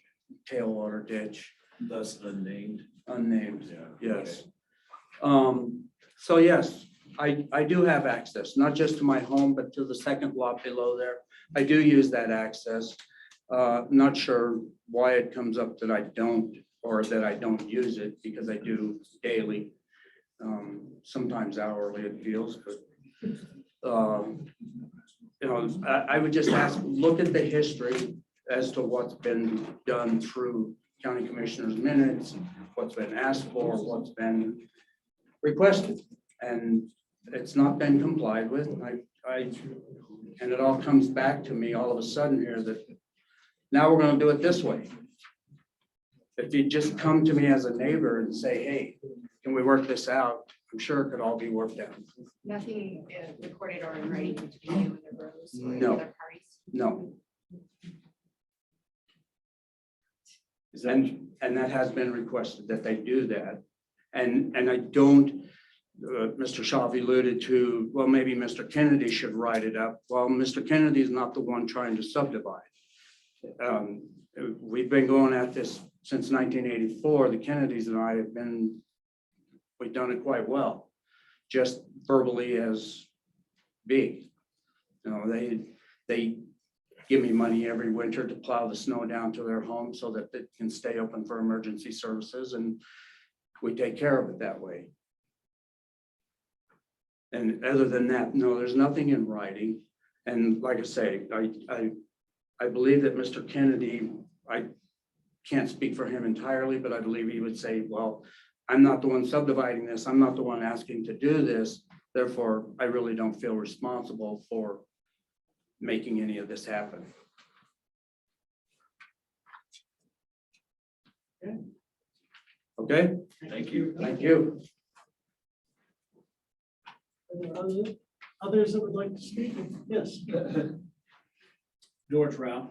ditch, Thus unnamed. unnamed, Yeah. yes. So yes, I do have access, not just to my home, but to the second lot below there. I do use that access. Not sure why it comes up that I don't, or that I don't use it, because I do daily. Sometimes hourly it feels, but I would just ask, look at the history as to what's been done through county commissioners' minutes, what's been asked for, what's been requested, and it's not been complied with. And it all comes back to me all of a sudden here that now we're gonna do it this way. If you just come to me as a neighbor and say, hey, can we work this out? I'm sure it could all be worked out. Nothing recorded or in writing between you and the Rose or any No. other parties? No, Is that, and that has been requested that they do that. And I don't, Mr. Shaw alluded to, well, maybe Mr. Kennedy should write it up. Well, Mr. Kennedy is not the one trying to subdivide. We've been going at this since 1984. The Kennedys and I have been, we've done it quite well, just verbally as big. You know, they give me money every winter to plow the snow down to their home so that it can stay open for emergency services, and we take care of it that way. And other than that, no, there's nothing in writing. And like I say, I believe that Mr. Kennedy, I can't speak for him entirely, but I believe he would say, well, I'm not the one subdividing this. I'm not the one asking to do this. Therefore, I really don't feel responsible for making any of this happen. Okay, thank you. thank you. Others that would like to speak? Yes. George Rao,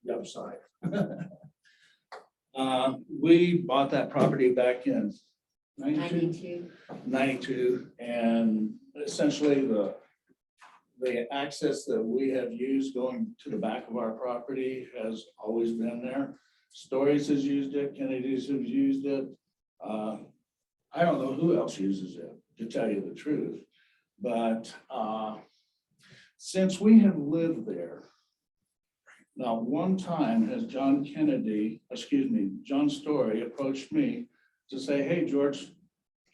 the other side. We bought that property back in 92, 92, and essentially the access that we have used going to the back of our property has always been there. Stories has used it, Kennedy's have used it. I don't know who else uses it, to tell you the truth, but since we have lived there, not one time has John Story approached me to say, hey, George,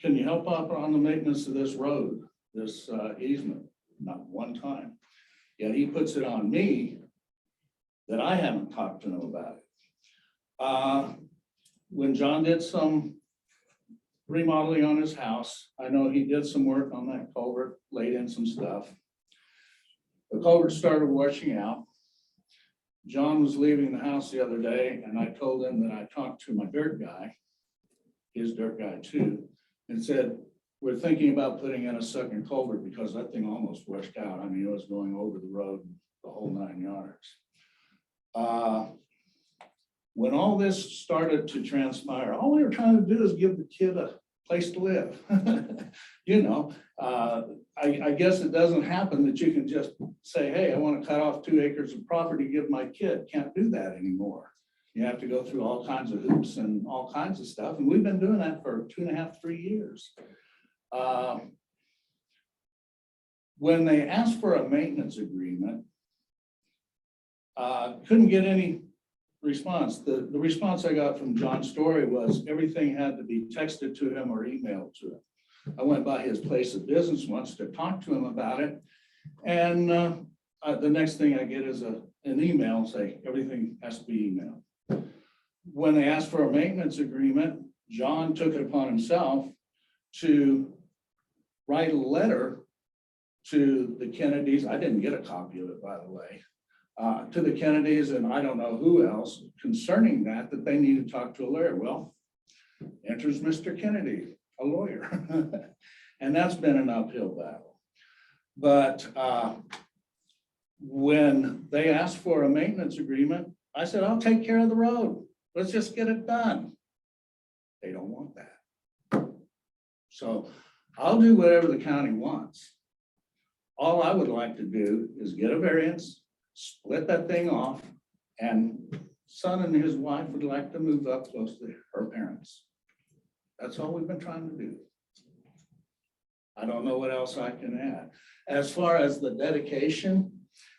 can you help out on the maintenance of this road, this easement? Not one time. Yet he puts it on me that I haven't talked to him about it. When John did some remodeling on his house, I know he did some work on that culvert, laid in some stuff. The culvert started washing out. John was leaving the house the other day, and I told him that I talked to my dirt guy, his dirt guy too, and said, we're thinking about putting in a second culvert because that thing almost washed out. I mean, it was going over the road the whole 9 yards. When all this started to transpire, all we were trying to do is give the kid a place to live. You know, I guess it doesn't happen that you can just say, hey, I want to cut off 2 acres of property to give my kid. Can't do that anymore. You have to go through all kinds of hoops and all kinds of stuff. And we've been doing that for 2.5, 3 years. When they asked for a maintenance agreement, couldn't get any response. The response I got from John Story was everything had to be texted to him or emailed to him. I went by his place of business once to talk to him about it. And the next thing I get is an email say everything has to be emailed. When they asked for a maintenance agreement, John took it upon himself to write a letter to the Kennedys. I didn't get a copy of it, by the way, to the Kennedys and I don't know who else concerning that they need to talk to a lawyer. Well, enters Mr. Kennedy, a lawyer. And that's been an uphill battle. But when they asked for a maintenance agreement, I said, I'll take care of the road. Let's just get it done. They don't want that. So I'll do whatever the county wants. All I would like to do is get a variance, split that thing off, and son and his wife would like to move up close to her parents. That's all we've been trying to do. I don't know what else I can add. As far as the dedication,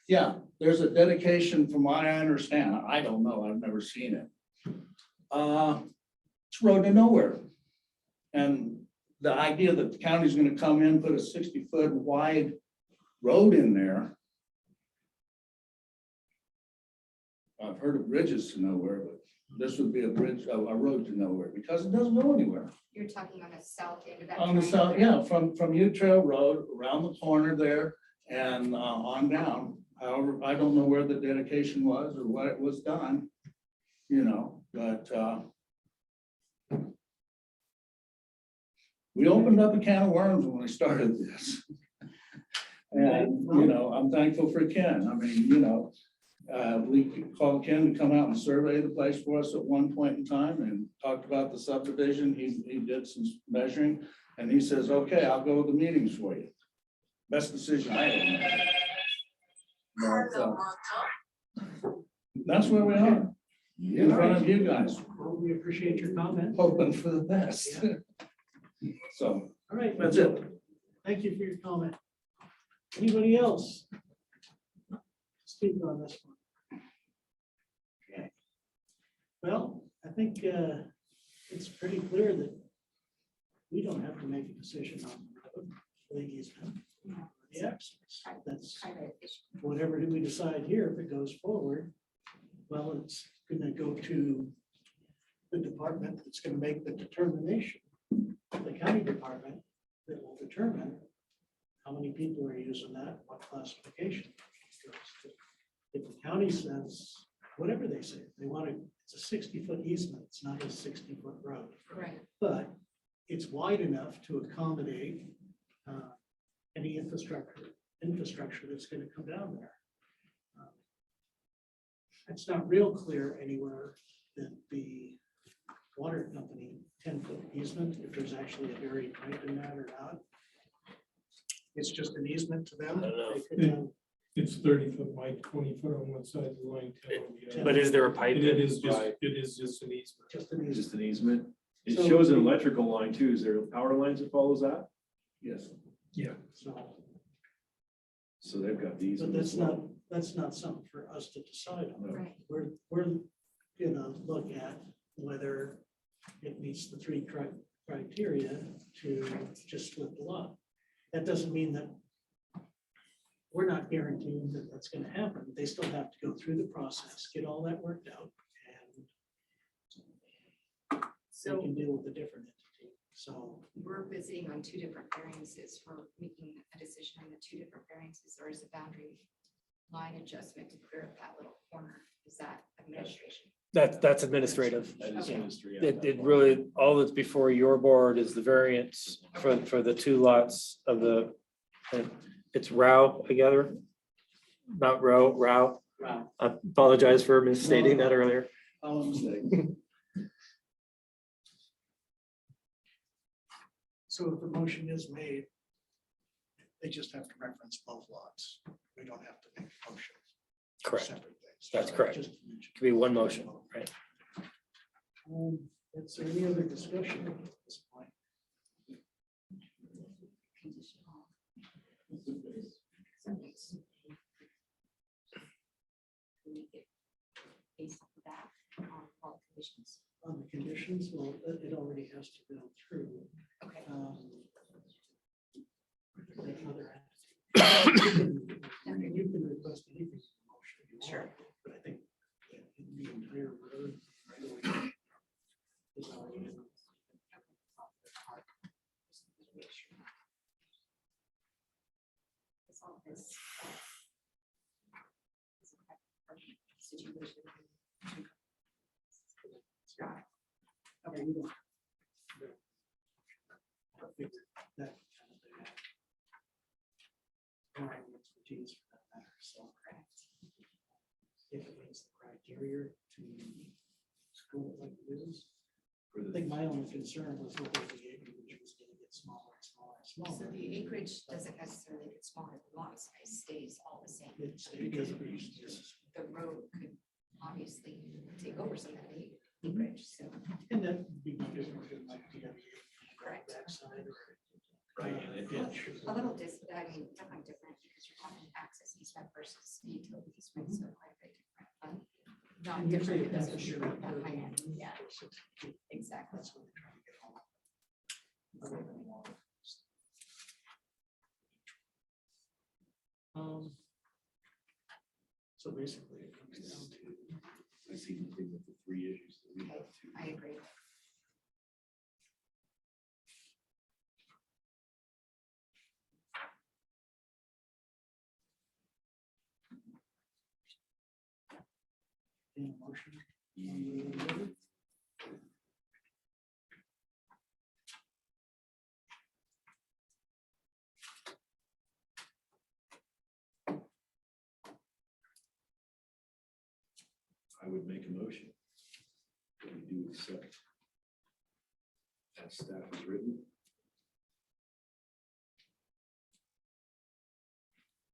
yeah, there's a dedication from what I understand. I don't know, I've never seen it. It's road to nowhere. And the idea that the county's gonna come in, put a 60-foot wide road in there. I've heard of bridges to nowhere, but this would be a bridge, a road to nowhere because it doesn't go anywhere. You're talking on the south end of that. On the south, triangle. yeah, from U Trail Road, around the corner there and on down. However, I don't know where the dedication was or what it was done, you know, but we opened up a can of worms when we started this. And, you know, I'm thankful for Ken. I mean, you know, we called Ken to come out and survey the place for us at one point in time and talked about the subdivision. He did some measuring and he says, okay, I'll go to the meetings for you. Best decision I ever made. But, that's where we are, in front of you guys, Well, we appreciate your comment. hoping for the best. So All right. that's it. Thank you for your comment. Anybody else? Speak on this one. Okay. Well, I think it's pretty clear that we don't have to make a decision on the road, the easement, the access. That's Private issue. whatever do we decide here, if it goes forward, well, it's gonna go to the department that's gonna make the determination, the county department that will determine how many people are using that, what classification. If the county says, whatever they say, they want to, it's a 60-foot easement, it's not a 60-foot road. Right. But it's wide enough to accommodate any infrastructure that's gonna come down there. It's not real clear anywhere that the water company 10-foot easement, if there's actually a buried pipe in that or not. It's just an easement to them. I don't know. They could have It's 30 foot wide, 20 foot on one side of the line. 10 on the other. But is there a pipe? And it is just, Right. it is just an easement. just an Just easement. an easement. It So- shows an electrical line too. Is there power lines that follows that? Yes. Yeah. So, So they've got these. but that's not something for us to decide on. Right. We're gonna look at whether it meets the three criteria to just split the lot. That doesn't mean that we're not guaranteeing that that's gonna happen. They still have to go through the process, get all that worked out, and they So can deal with a different entity. So we're visiting on two different variances for making a decision on the two different variances, or is a boundary line adjustment to clear up that little corner? Is that administration? That's administrative. That is Okay. industry. It really, all that's before your board is the variance for the two lots of the, it's Rao, I gather? Not Row, Rao. Wow. I apologize for misstating that earlier. I'll mistake. So if the motion is made, they just have to reference both lots. We don't have to make a motion. for Correct. separate things. That's correct. Just to mention. Could be one motion, right? Is there any other discussion at this point? Conditional. Make it based on that, on all conditions. On the conditions, well, it already has to go through. Okay. that other entity. You can request anything in the motion. if you want, Sure. But I think the entire road is already in. It's all this. Situation. Okay, we don't. I think that kind of thing. Right, expertise for that matter, so. If it meets the criteria to school like it is. For I the- think my only concern was whether the acreage was gonna get smaller and smaller and So smaller. the acreage doesn't necessarily get smaller, the lot size stays all the same. It's because of reasons. The road could obviously take over some of the acreage, so. And that would be different than like the Correct. backside or. Right, and it- ditch. A little I mean, definitely different because you're talking access easement versus utility easement, so quite a bit different. But not And usually different it has because to you're be at that high end, recorded. yeah, exactly. That's what we're trying to get home. So basically it comes down to. I see nothing with the three issues that we have to. I agree. Any motion? I would make a motion. That we do accept. As staff has written.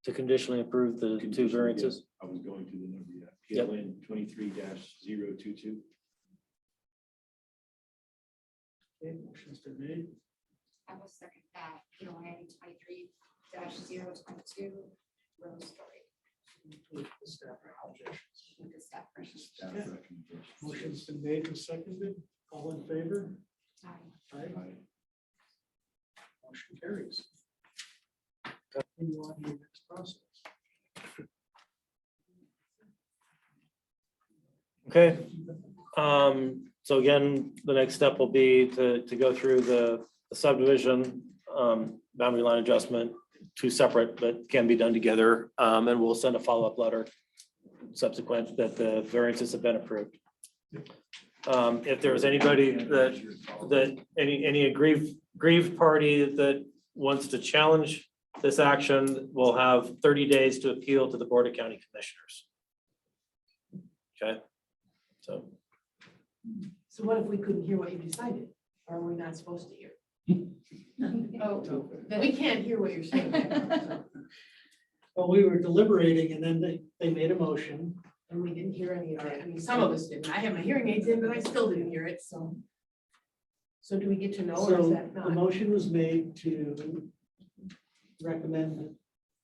To conditionally approve the two Conditional, variances. yes, I was going to the number, yeah. Yep. PLN 23-022. Okay, motion's been made. I will second that, PLN 23-022, Rose Story With the staff recommendations. with the staff versions. Staff Okay. recommendation. Motion's been made and seconded. All in favor? Aye. Aye. Motion carries. Continue on your next process. Okay. So again, the next step will be to go through the subdivision, boundary line adjustment, two separate, but can be done together. And we'll send a follow-up letter subsequent that the variances have been approved. If there's anybody that any aggrieved party that wants to challenge this action will have 30 days to appeal to the Board of County Commissioners. Okay, so. So what if we couldn't hear what you decided? Or are we not supposed to hear? Oh, We can't hear what you're saying. Well, we were deliberating and then they made a motion. And we didn't hear any of that. I mean, some of us didn't. I have my hearing aids in, but I still didn't hear it, so. So do we get to know or is So that the not? motion was made to recommend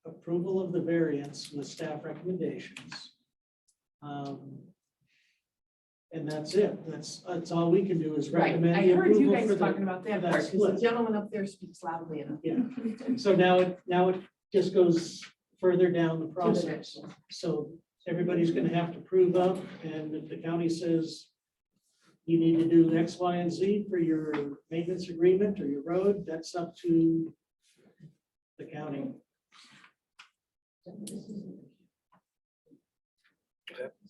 approval of the variance with staff recommendations. And that's it. That's all we can do is Right, recommend. I the heard you approval guys for the- talking about that for part, because the split. gentleman up there speaks loudly enough. Yeah, so now it just goes further down the process. next one. So everybody's gonna have to prove up, and if the county says you need to do X, Y, and Z for your maintenance agreement or your road, that's up to the county.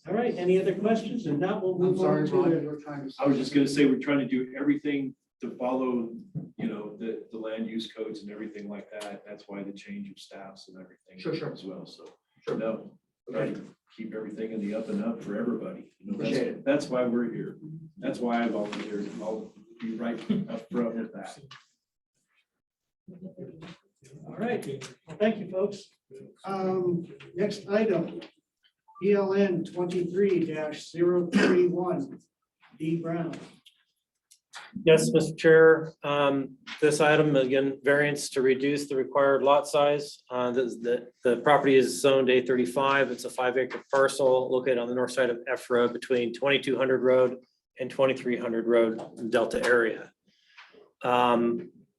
All right, any other questions? If not, we'll I'm move sorry, on Ron, to you were trying to. I was just gonna say, we're trying to do everything to follow, you know, the land use codes and everything like that. That's why the change of staffs and everything. Sure. As well, so. Sure. No, try to keep everything in the up and up for everybody. You know, Appreciate it. That's why we're here. That's why I volunteered. I'll be right up front with that. All right, well, thank you, folks. Next item, ELN 23-031, D Brown. Yes, Mr. Chair, this item, again, variance to reduce the required lot size. The property is zoned A35. It's a 5-acre parcel located on the north side of F Road between 2200 Road and 2300 Road in Delta area.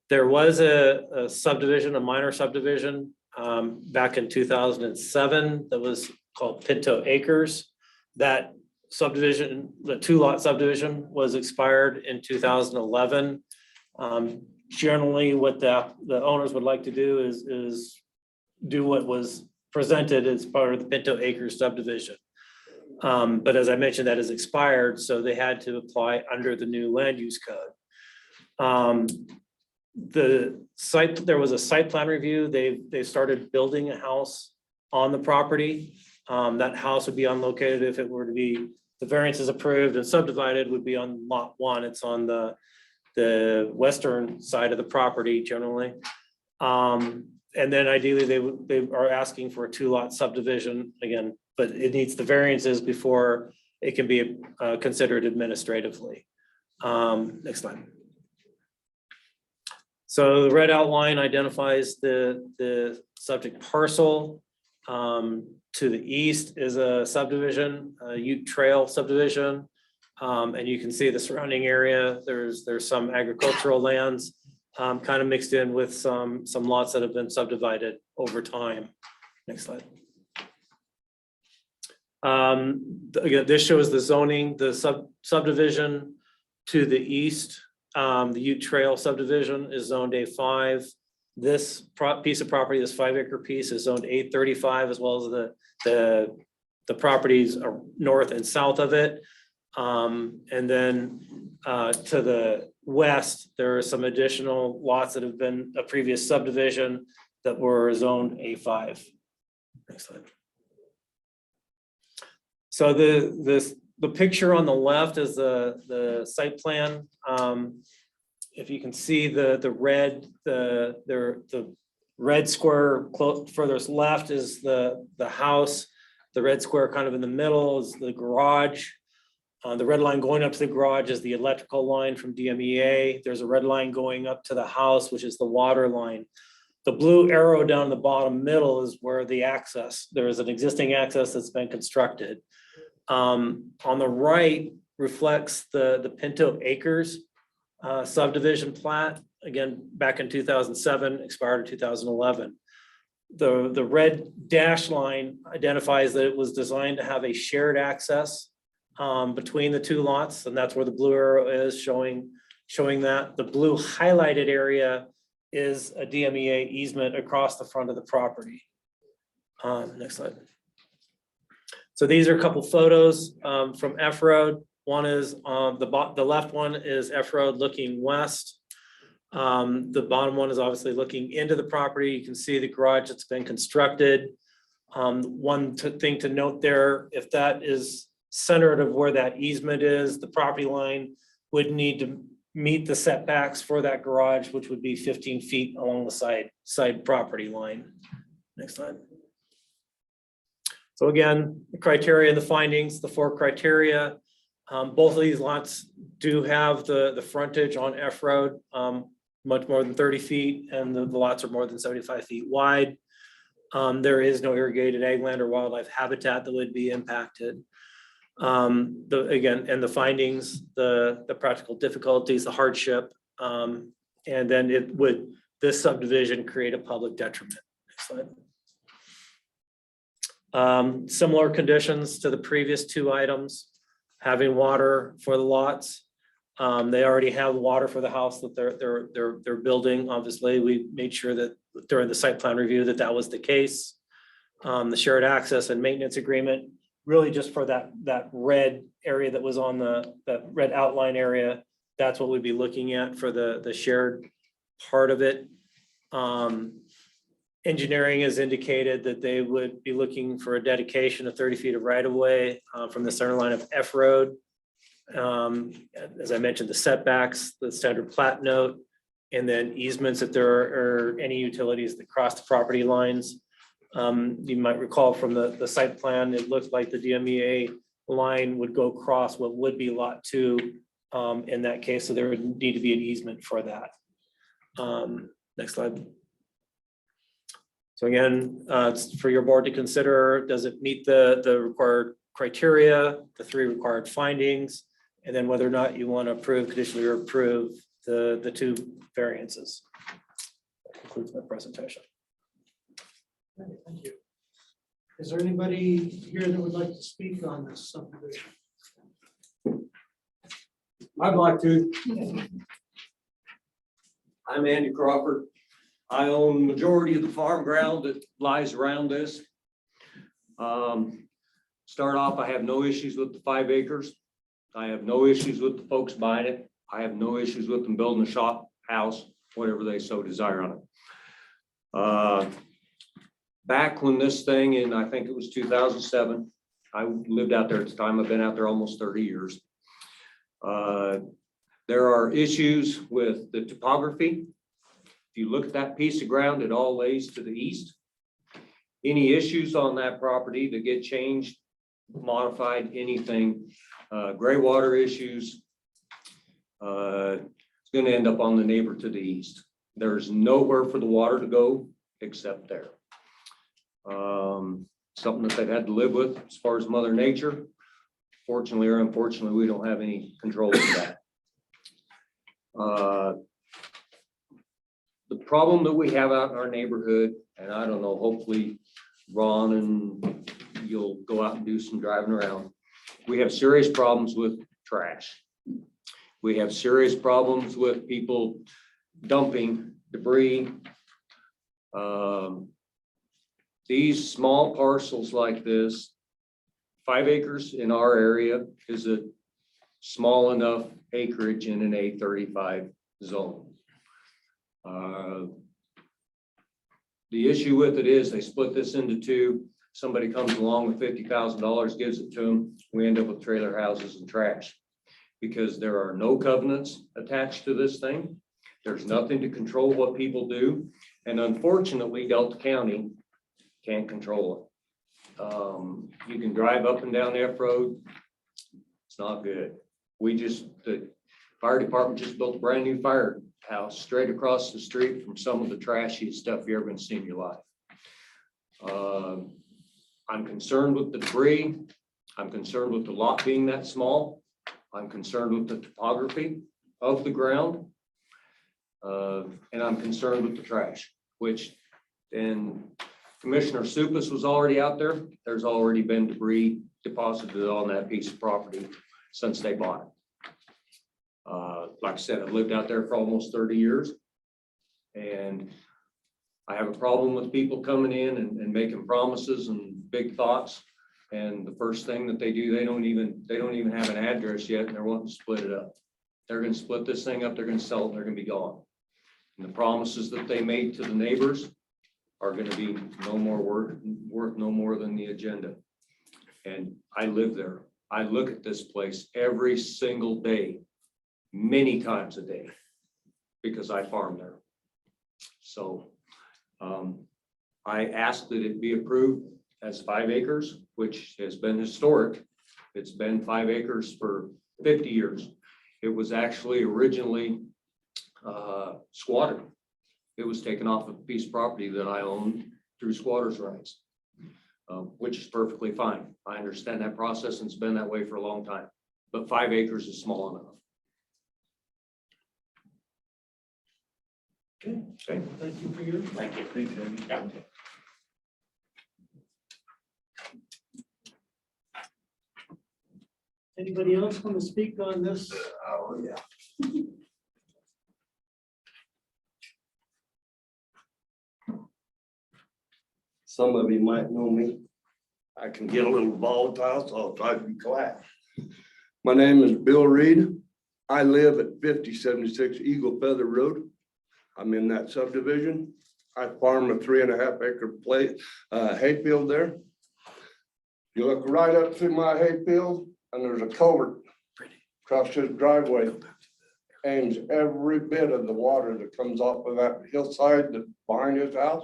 There was a subdivision, a minor subdivision, back in 2007 that was called Pinto Acres. That subdivision, the 2-lot subdivision was expired in 2011. Generally, what the owners would like to do is do what was presented as part of the Pinto Acres subdivision. But as I mentioned, that is expired, so they had to apply under the new land use code. The site, there was a site plan review. They started building a house on the property. That house would be unlocated if it were to be, the variance is approved and subdivided, would be on lot 1. It's on the western side of the property generally. And then ideally, they are asking for a 2-lot subdivision again, but it needs the variances before it can be considered administratively. Next slide. So the red outline identifies the subject parcel. To the east is a subdivision, a Ute Trail subdivision. And you can see the surrounding area. There's some agricultural lands kind of mixed in with some lots that have been subdivided over time. Next slide. Again, this shows the zoning, the subdivision to the east. The Ute Trail subdivision is zoned A5. This piece of property, this 5-acre piece, is zoned A35, as well as the properties are north and south of it. And then to the west, there are some additional lots that have been a previous subdivision that were zoned A5. Next slide. So the picture on the left is the site plan. If you can see the red, the red square furthest left is the house. The red square kind of in the middle is the garage. The red line going up to the garage is the electrical line from DMEA. There's a red line going up to the house, which is the water line. The blue arrow down the bottom middle is where the access, there is an existing access that's been constructed. On the right reflects the Pinto Acres subdivision plat, again, back in 2007, expired in 2011. The red dash line identifies that it was designed to have a shared access between the 2 lots, and that's where the blue arrow is showing that. The blue highlighted area is a DMEA easement across the front of the property. Next slide. So these are a couple photos from F Road. One is the left one is F Road looking west. The bottom one is obviously looking into the property. You can see the garage that's been constructed. Thing to note there, if that is centered of where that easement is, the property line would need to meet the setbacks for that garage, which would be 15 feet along the side property line. Next slide. So again, the criteria and the findings, the 4 criteria. Both of these lots do have the frontage on F Road, much more than 30 feet, and the lots are more than 75 feet wide. There is no irrigated ag land or wildlife habitat that would be impacted. Again, and the findings, the practical difficulties, the hardship, and then this subdivision create a public detriment. Next slide. Similar conditions to the previous 2 items, having water for the lots. They already have water for the house that they're building. Obviously, we made sure that during the site plan review that was the case. The shared access and maintenance agreement, really just for that red area that was on that red outline area. That's what we'd be looking at for the shared part of it. Engineering has indicated that they would be looking for a dedication of 30 feet of right of way from the center line of F Road. As I mentioned, the setbacks, the standard plat note, and then easements if there are any utilities that cross the property lines. You might recall from the site plan, it looks like the DMEA line would go across what would be lot 2 in that case, so there would need to be an easement for that. Next slide. So again, it's for your board to consider, does it meet the required criteria, the 3 required findings, and then whether or not you want to approve, conditionally approve the 2 variances. That concludes my presentation. Okay, thank you. Is there anybody here that would like to speak on this subdivision? I'd like to. I'm Andy Crawford. I own the majority of the farm ground that lies around this. Start off, I have no issues with the 5 acres. I have no issues with the folks buying it. I have no issues with them building a shop, house, whatever they so desire on it. Back when this thing in, I think it was 2007, I lived out there at the time. I've been out there almost 30 years. There are issues with the topography. If you look at that piece of ground, it all lays to the east. Any issues on that property that get changed, modified, anything, gray water issues, it's going to end up on the neighbor to the east. There's nowhere for the water to go except there. Something that they've had to live with as far as Mother Nature. Fortunately or unfortunately, we don't have any control of that. The problem that we have out in our neighborhood, and I don't know, hopefully Ron and you'll go out and do some driving around. We have serious problems with trash. We have serious problems with people dumping debris. These small parcels like this, 5 acres in our area is a small enough acreage in an A35 zone. The issue with it is they split this into 2. Somebody comes along with $50,000, gives it to them. We end up with trailer houses and trash because there are no covenants attached to this thing. There's nothing to control what people do. And unfortunately, Delta County can't control it. You can drive up and down F Road. It's not good. The fire department just built a brand new firehouse straight across the street from some of the trashiest stuff you ever been seen in your life. I'm concerned with the debris. I'm concerned with the lot being that small. I'm concerned with the topography of the ground. And I'm concerned with the trash, which then Commissioner Supas was already out there. There's already been debris deposited on that piece of property since they bought it. Like I said, I've lived out there for almost 30 years. And I have a problem with people coming in and making promises and big thoughts. And the first thing that they do, they don't even have an address yet, and they're wanting to split it up. They're going to split this thing up, they're going to sell it, and they're going to be gone. And the promises that they made to the neighbors are gonna be no more worth no more than the agenda. And I live there. I look at this place every single day, many times a day, because I farm there. So I asked that it be approved as 5 acres, which has been historic. It's been 5 acres for 50 years. It was actually originally squatted. It was taken off a piece of property that I owned through squatters' rights, which is perfectly fine. I understand that process and it's been that way for a long time, but 5 acres is small enough. Okay, thank you for your. Thank you. Thank you. Yeah. Anybody else want to speak on this? Oh, yeah. Some of you might know me. I can get a little volatile, so I'll try to be quiet. My name is Bill Reed. I live at 5076 Eagle Feather Road. I'm in that subdivision. I farm a 3.5 acre hayfield there. You look right up through my hayfield and there's a culvert across his driveway. Aims every bit of the water that comes off of that hillside that's behind his house,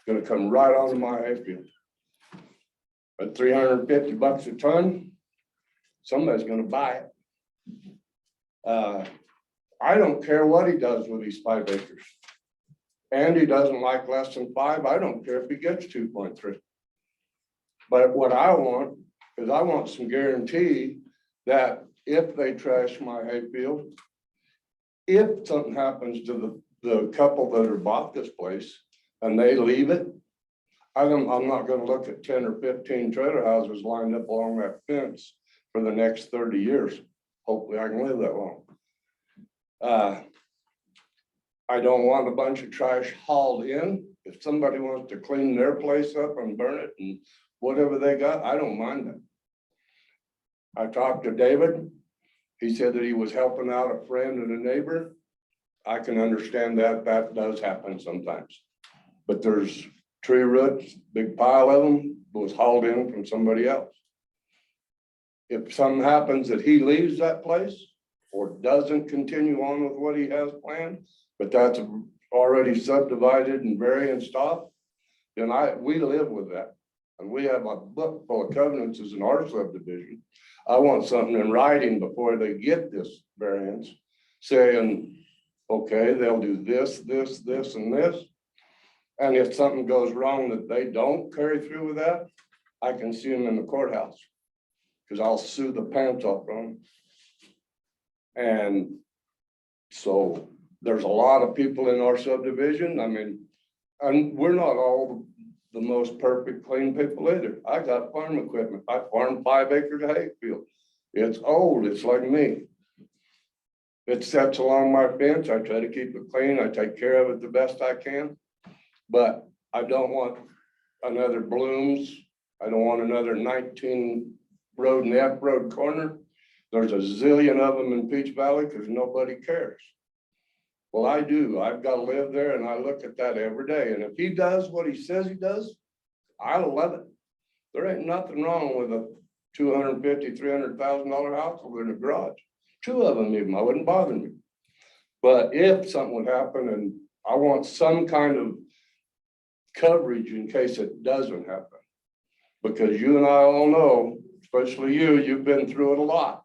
gonna come right onto my hayfield. At $350 a ton, somebody's gonna buy it. I don't care what he does with these 5 acres. And he doesn't like less than 5. I don't care if he gets 2.3. But what I want is I want some guarantee that if they trash my hayfield, if something happens to the couple that are bought this place and they leave it, I'm not gonna look at 10 or 15 trailer houses lined up along that fence for the next 30 years. Hopefully I can live that long. I don't want a bunch of trash hauled in. If somebody wants to clean their place up and burn it and whatever they got, I don't mind that. I talked to David. He said that he was helping out a friend and a neighbor. I can understand that that does happen sometimes. But there's tree roots, big pile of them was hauled in from somebody else. If something happens that he leaves that place or doesn't continue on with what he has planned, but that's already subdivided and varianced off, then we live with that. And we have a book full of covenants in our subdivision. I want something in writing before they get this variance saying, okay, they'll do this, this, this, and this. And if something goes wrong that they don't carry through with that, I can sue them in the courthouse because I'll sue the pants off them. And so there's a lot of people in our subdivision. I mean, and we're not all the most perfect, clean people either. I got farm equipment. I farm 5 acres of hayfield. It's old. It's like me. It sets along my fence. I try to keep it clean. I take care of it the best I can. But I don't want another Blooms. I don't want another 19 road and F road corner. There's a zillion of them in Peach Valley because nobody cares. Well, I do. I've got to live there and I look at that every day. And if he does what he says he does, I love it. There ain't nothing wrong with a $250,000, $300,000 house over in the garage. 2 of them even, I wouldn't bother me. But if something would happen and I want some kind of coverage in case it doesn't happen. Because you and I all know, especially you've been through it a lot.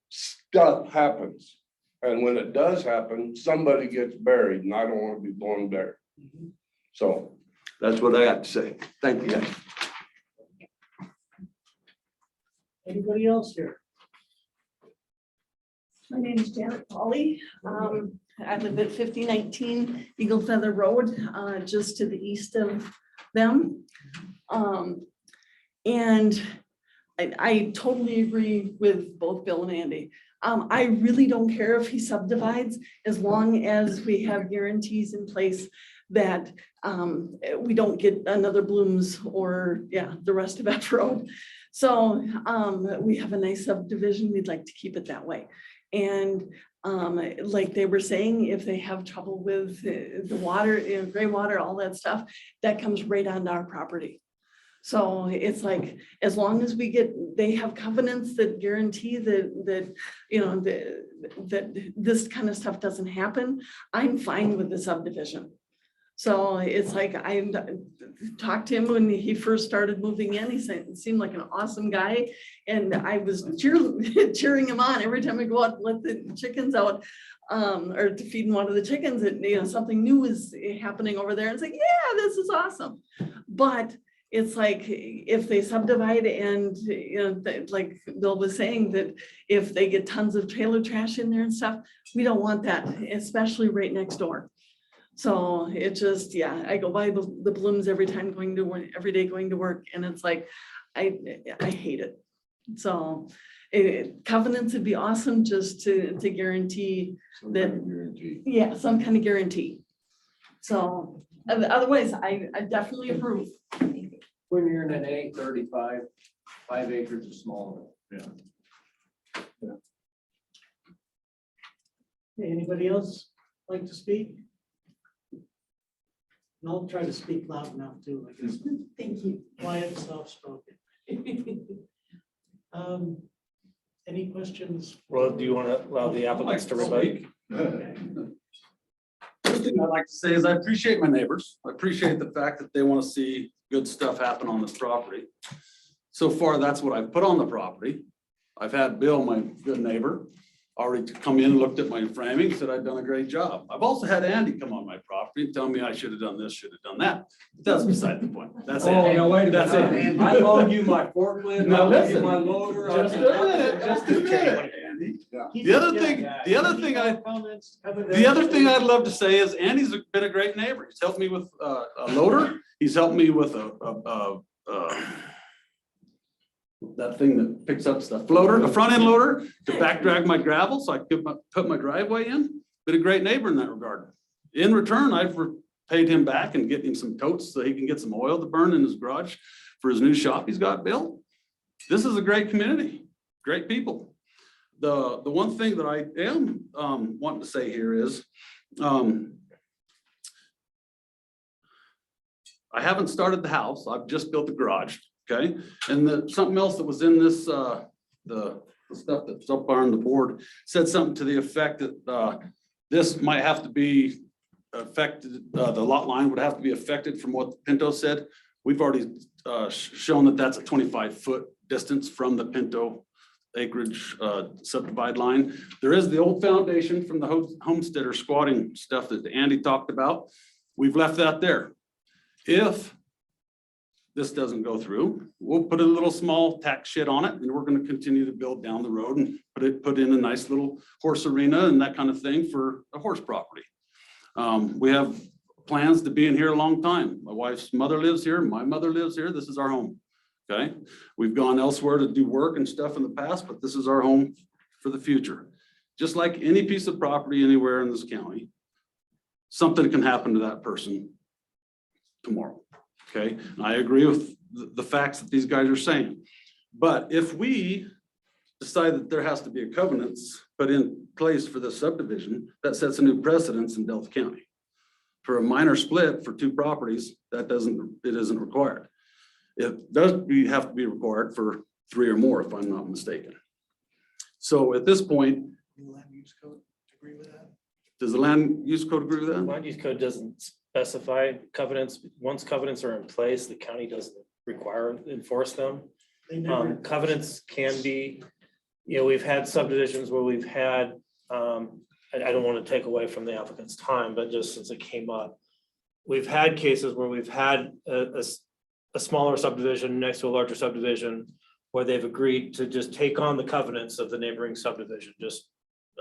Stuff happens. And when it does happen, somebody gets buried and I don't want to be born there. So that's what I got to say. Thank you, guys. Anybody else here? My name is Janet Polly. I live at 5019 Eagle Feather Road, just to the east of them. And I totally agree with both Bill and Andy. I really don't care if he subdivides as long as we have guarantees in place that we don't get another Blooms or the rest of F Road. So we have a nice subdivision. We'd like to keep it that way. And Like they were saying, if they have trouble with the water, gray water, all that stuff, that comes right onto our property. So it's like, as long as they have covenants that guarantee that, that this kind of stuff doesn't happen, I'm fine with the subdivision. So it's like, I talked to him when he first started moving in, he seemed like an awesome guy. And I was cheering him on every time I go out, and let the chickens out, or to feed one of the chickens, that, something new is happening over there. And it's like, yeah, this is awesome. But it's like, if they subdivide and, like Bill was saying, that if they get tons of trailer trash in there and stuff, we don't want that, especially right next door. So it just, yeah, I go by the blooms every time going to work, every day going to work, and it's like, I hate it. So covenants would be awesome, just to guarantee that, yeah, some kind of guarantee. So otherwise, I definitely approve. When you're in an A35, 5 acres is small. Okay, anybody else like to speak? And I'll try to speak loud enough too, I guess. Thank you. Quiet, soft-spoken. Any questions? Well, do you want to allow the applicants to rebut? Okay. First thing I'd like to say is I appreciate my neighbors. I appreciate the fact that they want to see good stuff happen on this property. So far, that's what I've put on the property. I've had Bill, my good neighbor, already come in, looked at my framing, said I've done a great job. I've also had Andy come on my property and tell me I should have done this, should have done that. But that's beside the point. That's Oh, it. no, wait a That's minute. it. I loaned you my forklift, I Now loaned you listen, my loader. just a minute, just a minute, Andy. The other thing I'd love to say is Andy's been a great neighbor. He's helped me with a loader. He's helped me with that thing that picks up stuff, a front end loader to back drag my gravel so I could put my driveway in. Been a great neighbor in that regard. In return, I've paid him back and get him some totes so he can get some oil to burn in his garage for his new shop he's got built. This is a great community, great people. The one thing that I am wanting to say here is I haven't started the house. I've just built the garage, okay? And something else that was in this, the stuff that's up on the board said something to the effect that this might have to be affected, the lot line would have to be affected from what Pinto said. We've already shown that that's a 25-foot distance from the Pinto acreage subdivide line. There is the old foundation from the homesteader squatting stuff that Andy talked about. We've left that there. If this doesn't go through, we'll put a little small tack shed on it, and we're going to continue to build down the road and put in a nice little horse arena and that kind of thing for a horse property. We have plans to be in here a long time. My wife's mother lives here. My mother lives here. This is our home. Okay. We've gone elsewhere to do work and stuff in the past, but this is our home for the future. Just like any piece of property anywhere in this county, something can happen to that person tomorrow. Okay. And I agree with the facts that these guys are saying. But if we decide that there has to be a covenant put in place for this subdivision, that sets a new precedence in Delta County. For a minor split for two properties, it isn't required. It does have to be required for 3 or more, if I'm not mistaken. So at this point, The land use code agree with that? does the land use code agree with that? Land use code doesn't specify covenants. Once covenants are in place, the county doesn't require, enforce them. They never. Covenants can be, we've had subdivisions where we've had, I don't want to take away from the applicant's time, but just since it came up, we've had cases where we've had a smaller subdivision next to a larger subdivision where they've agreed to just take on the covenants of the neighboring subdivision. Just,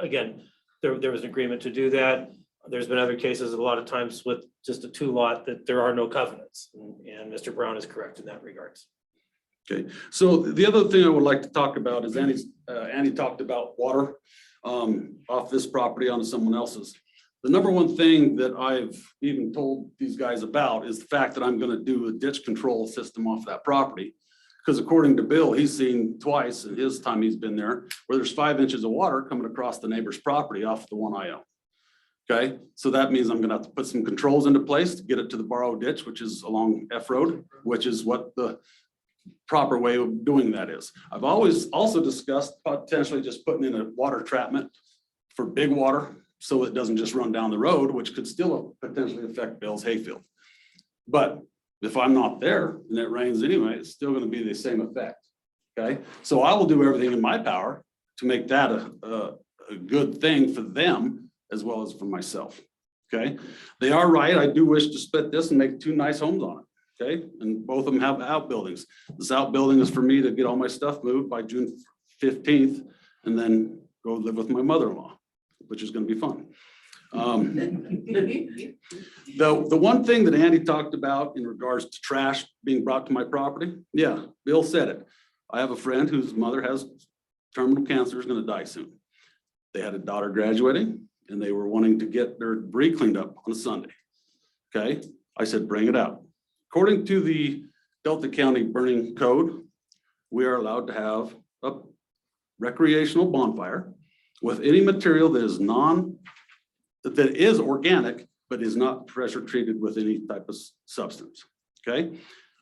again, there was an agreement to do that. There's been other cases, a lot of times with just a 2-lot, that there are no covenants. And Mr. Brown is correct in that regards. Okay, so the other thing I would like to talk about is Andy talked about water off this property onto someone else's. The number one thing that I've even told these guys about is the fact that I'm going to do a ditch control system off that property. Because according to Bill, he's seen twice in his time he's been there, where there's 5 inches of water coming across the neighbor's property off the one I own. Okay, so that means I'm gonna have to put some controls into place to get it to the borrow ditch, which is along F Road, which is what the proper way of doing that is. I've always also discussed potentially just putting in a water trapment for big water, so it doesn't just run down the road, which could still potentially affect Bill's hayfield. But if I'm not there and it rains anyway, it's still gonna be the same effect. Okay, so I will do everything in my power to make that a good thing for them as well as for myself. Okay, they are right. I do wish to split this and make 2 nice homes on it. Okay, and both of them have outbuildings. This outbuilding is for me to get all my stuff moved by June 15th and then go live with my mother-in-law, which is gonna be fun. The one thing that Andy talked about in regards to trash being brought to my property, yeah, Bill said it. I have a friend whose mother has terminal cancer, is gonna die soon. They had a daughter graduating and they were wanting to get their debris cleaned up on a Sunday. Okay, I said, bring it out. According to the Delta County Burning Code, we are allowed to have a recreational bonfire with any material that is organic, but is not pressure treated with any type of substance. Okay,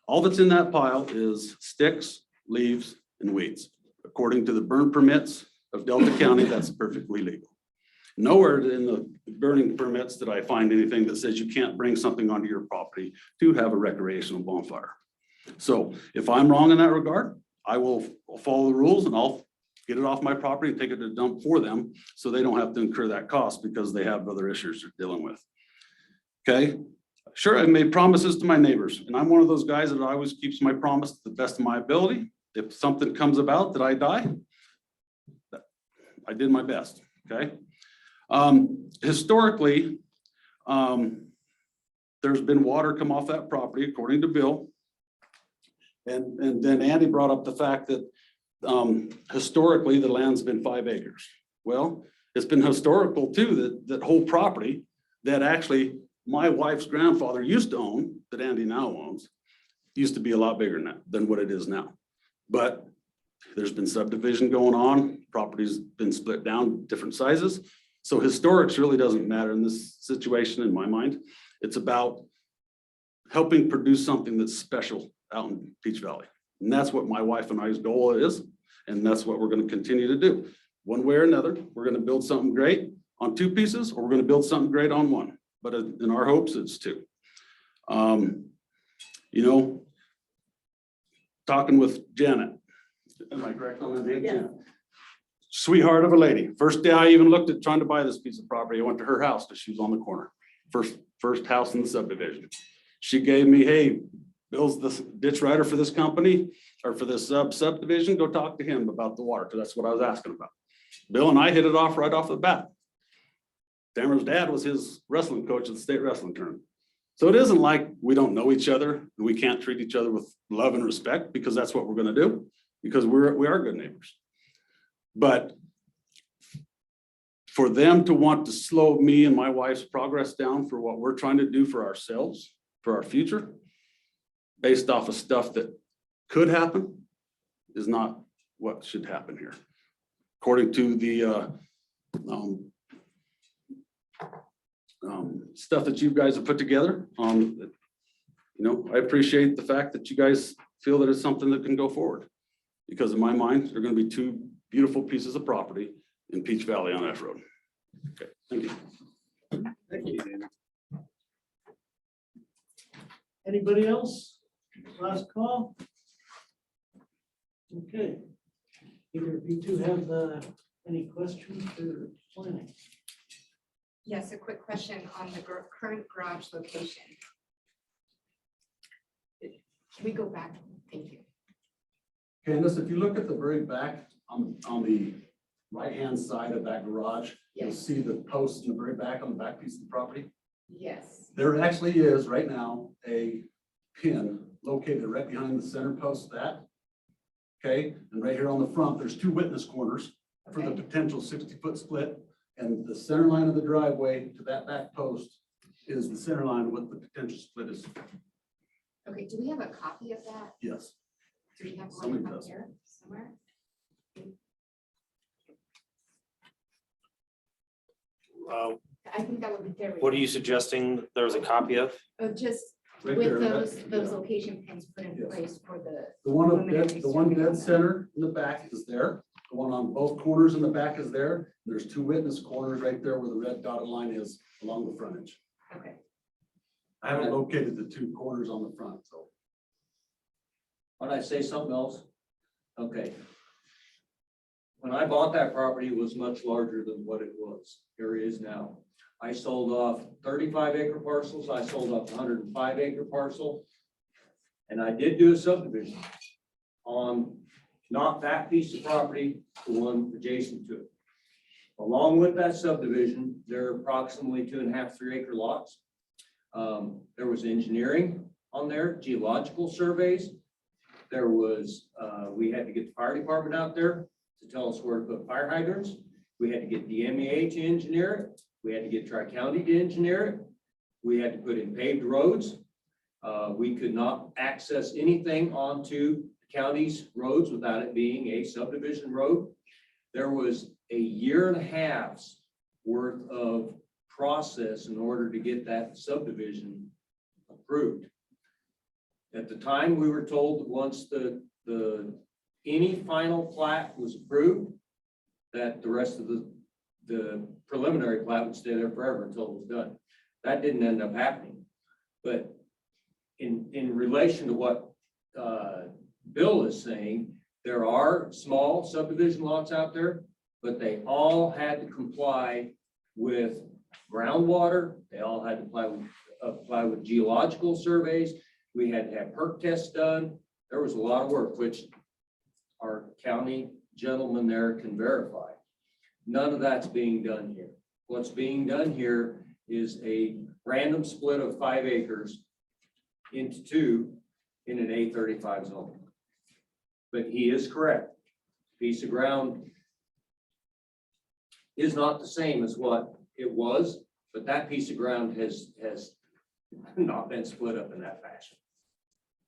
all that's in that pile is sticks, leaves, and weeds. According to the burn permits of Delta County, that's perfectly legal. Nowhere in the burning permits did I find anything that says you can't bring something onto your property to have a recreational bonfire. So if I'm wrong in that regard, I will follow the rules and I'll get it off my property and take it to dump for them so they don't have to incur that cost because they have other issues they're dealing with. Okay, sure, I've made promises to my neighbors and I'm one of those guys that always keeps my promise to the best of my ability. If something comes about that I die, I did my best, okay? Historically, there's been water come off that property according to Bill. And then Andy brought up the fact that historically the land's been 5 acres. Well, it's been historical too, that whole property that actually my wife's grandfather used to own, that Andy now owns, used to be a lot bigger than what it is now. But there's been subdivision going on, property's been split down different sizes. So historics really doesn't matter in this situation in my mind. It's about helping produce something that's special out in Peach Valley. And that's what my wife and I's goal is. And that's what we're going to continue to do. One way or another, we're going to build something great on 2 pieces, or we're going to build something great on 1. But in our hopes, it's 2. You know, talking with Janet. Am I correct on that name? Yeah. Sweetheart of a lady. First day I even looked at trying to buy this piece of property, I went to her house because she was on the corner. First house in the subdivision. She gave me, hey, Bill's the ditch rider for this company or for this subdivision. Go talk to him about the water, because that's what I was asking about. Bill and I hit it off right off the bat. Tamara's dad was his wrestling coach at the state wrestling tournament. So it isn't like we don't know each other and we can't treat each other with love and respect, because that's what we're going to do, because we are good neighbors. But for them to want to slow me and my wife's progress down for what we're trying to do for ourselves, for our future, based off of stuff that could happen, is not what should happen here. According to the stuff that you guys have put together, you know, I appreciate the fact that you guys feel that it's something that can go forward. Because in my mind, they're going to be 2 beautiful pieces of property in Peach Valley on F Road. Okay, thank you. Thank you, Dan. Anybody else? Last call? Okay. Either of you 2 have any questions for planning? Yes, a quick question on the current garage location. Can we go back? Thank you. Candace, if you look at the very back on the right-hand side of that garage, you'll Yes. see the post in the very back on the back piece of the property. Yes. There actually is right now a pin located right behind the center post of that. Okay, and right here on the front, there's 2 witness corners for the Okay. potential 60-foot split. And the center line of the driveway to that back post is the center line with the potential split is, Okay, do we have a copy of that? yes. Do we have Somebody one up does. here somewhere? I think that would be fair. What are you suggesting there's a copy of? Just Right with there, those location pins put in Yes. place for the. The one up preliminary dead, the one survey. dead center in the back is there. The one on both corners in the back is there. There's two witness corners right there where the red dotted line is along the frontage. Okay. I haven't located the two corners on the front, so. When I say something else, okay. When I bought that property, it was much larger than what it was, here it is now. I sold off 35 acre parcels, I sold off 105 acre parcel. And I did do a subdivision on not that piece of property, the one adjacent to it. Along with that subdivision, there are approximately 2.5, 3 acre lots. There was engineering on there, geological surveys. There was, we had to get the fire department out there to tell us where to put fire hydrants. We had to get the MEA to engineer it. We had to get Tri-County to engineer it. We had to put in paved roads. We could not access anything onto the county's roads without it being a subdivision road. There was a 1.5 years worth of process in order to get that subdivision approved. At the time, we were told that once any final plat was approved, that the rest of the preliminary plat would stay there forever until it was done. That didn't end up happening. But in relation to what Bill is saying, there are small subdivision lots out there, but they all had to comply with groundwater. They all had to apply with geological surveys. We had to have perk tests done. There was a lot of work, which our county gentleman there can verify. None of that's being done here. What's being done here is a random split of 5 acres into 2 in an A35 zone. But he is correct. Piece of ground is not the same as what it was, but that piece of ground has not been split up in that fashion.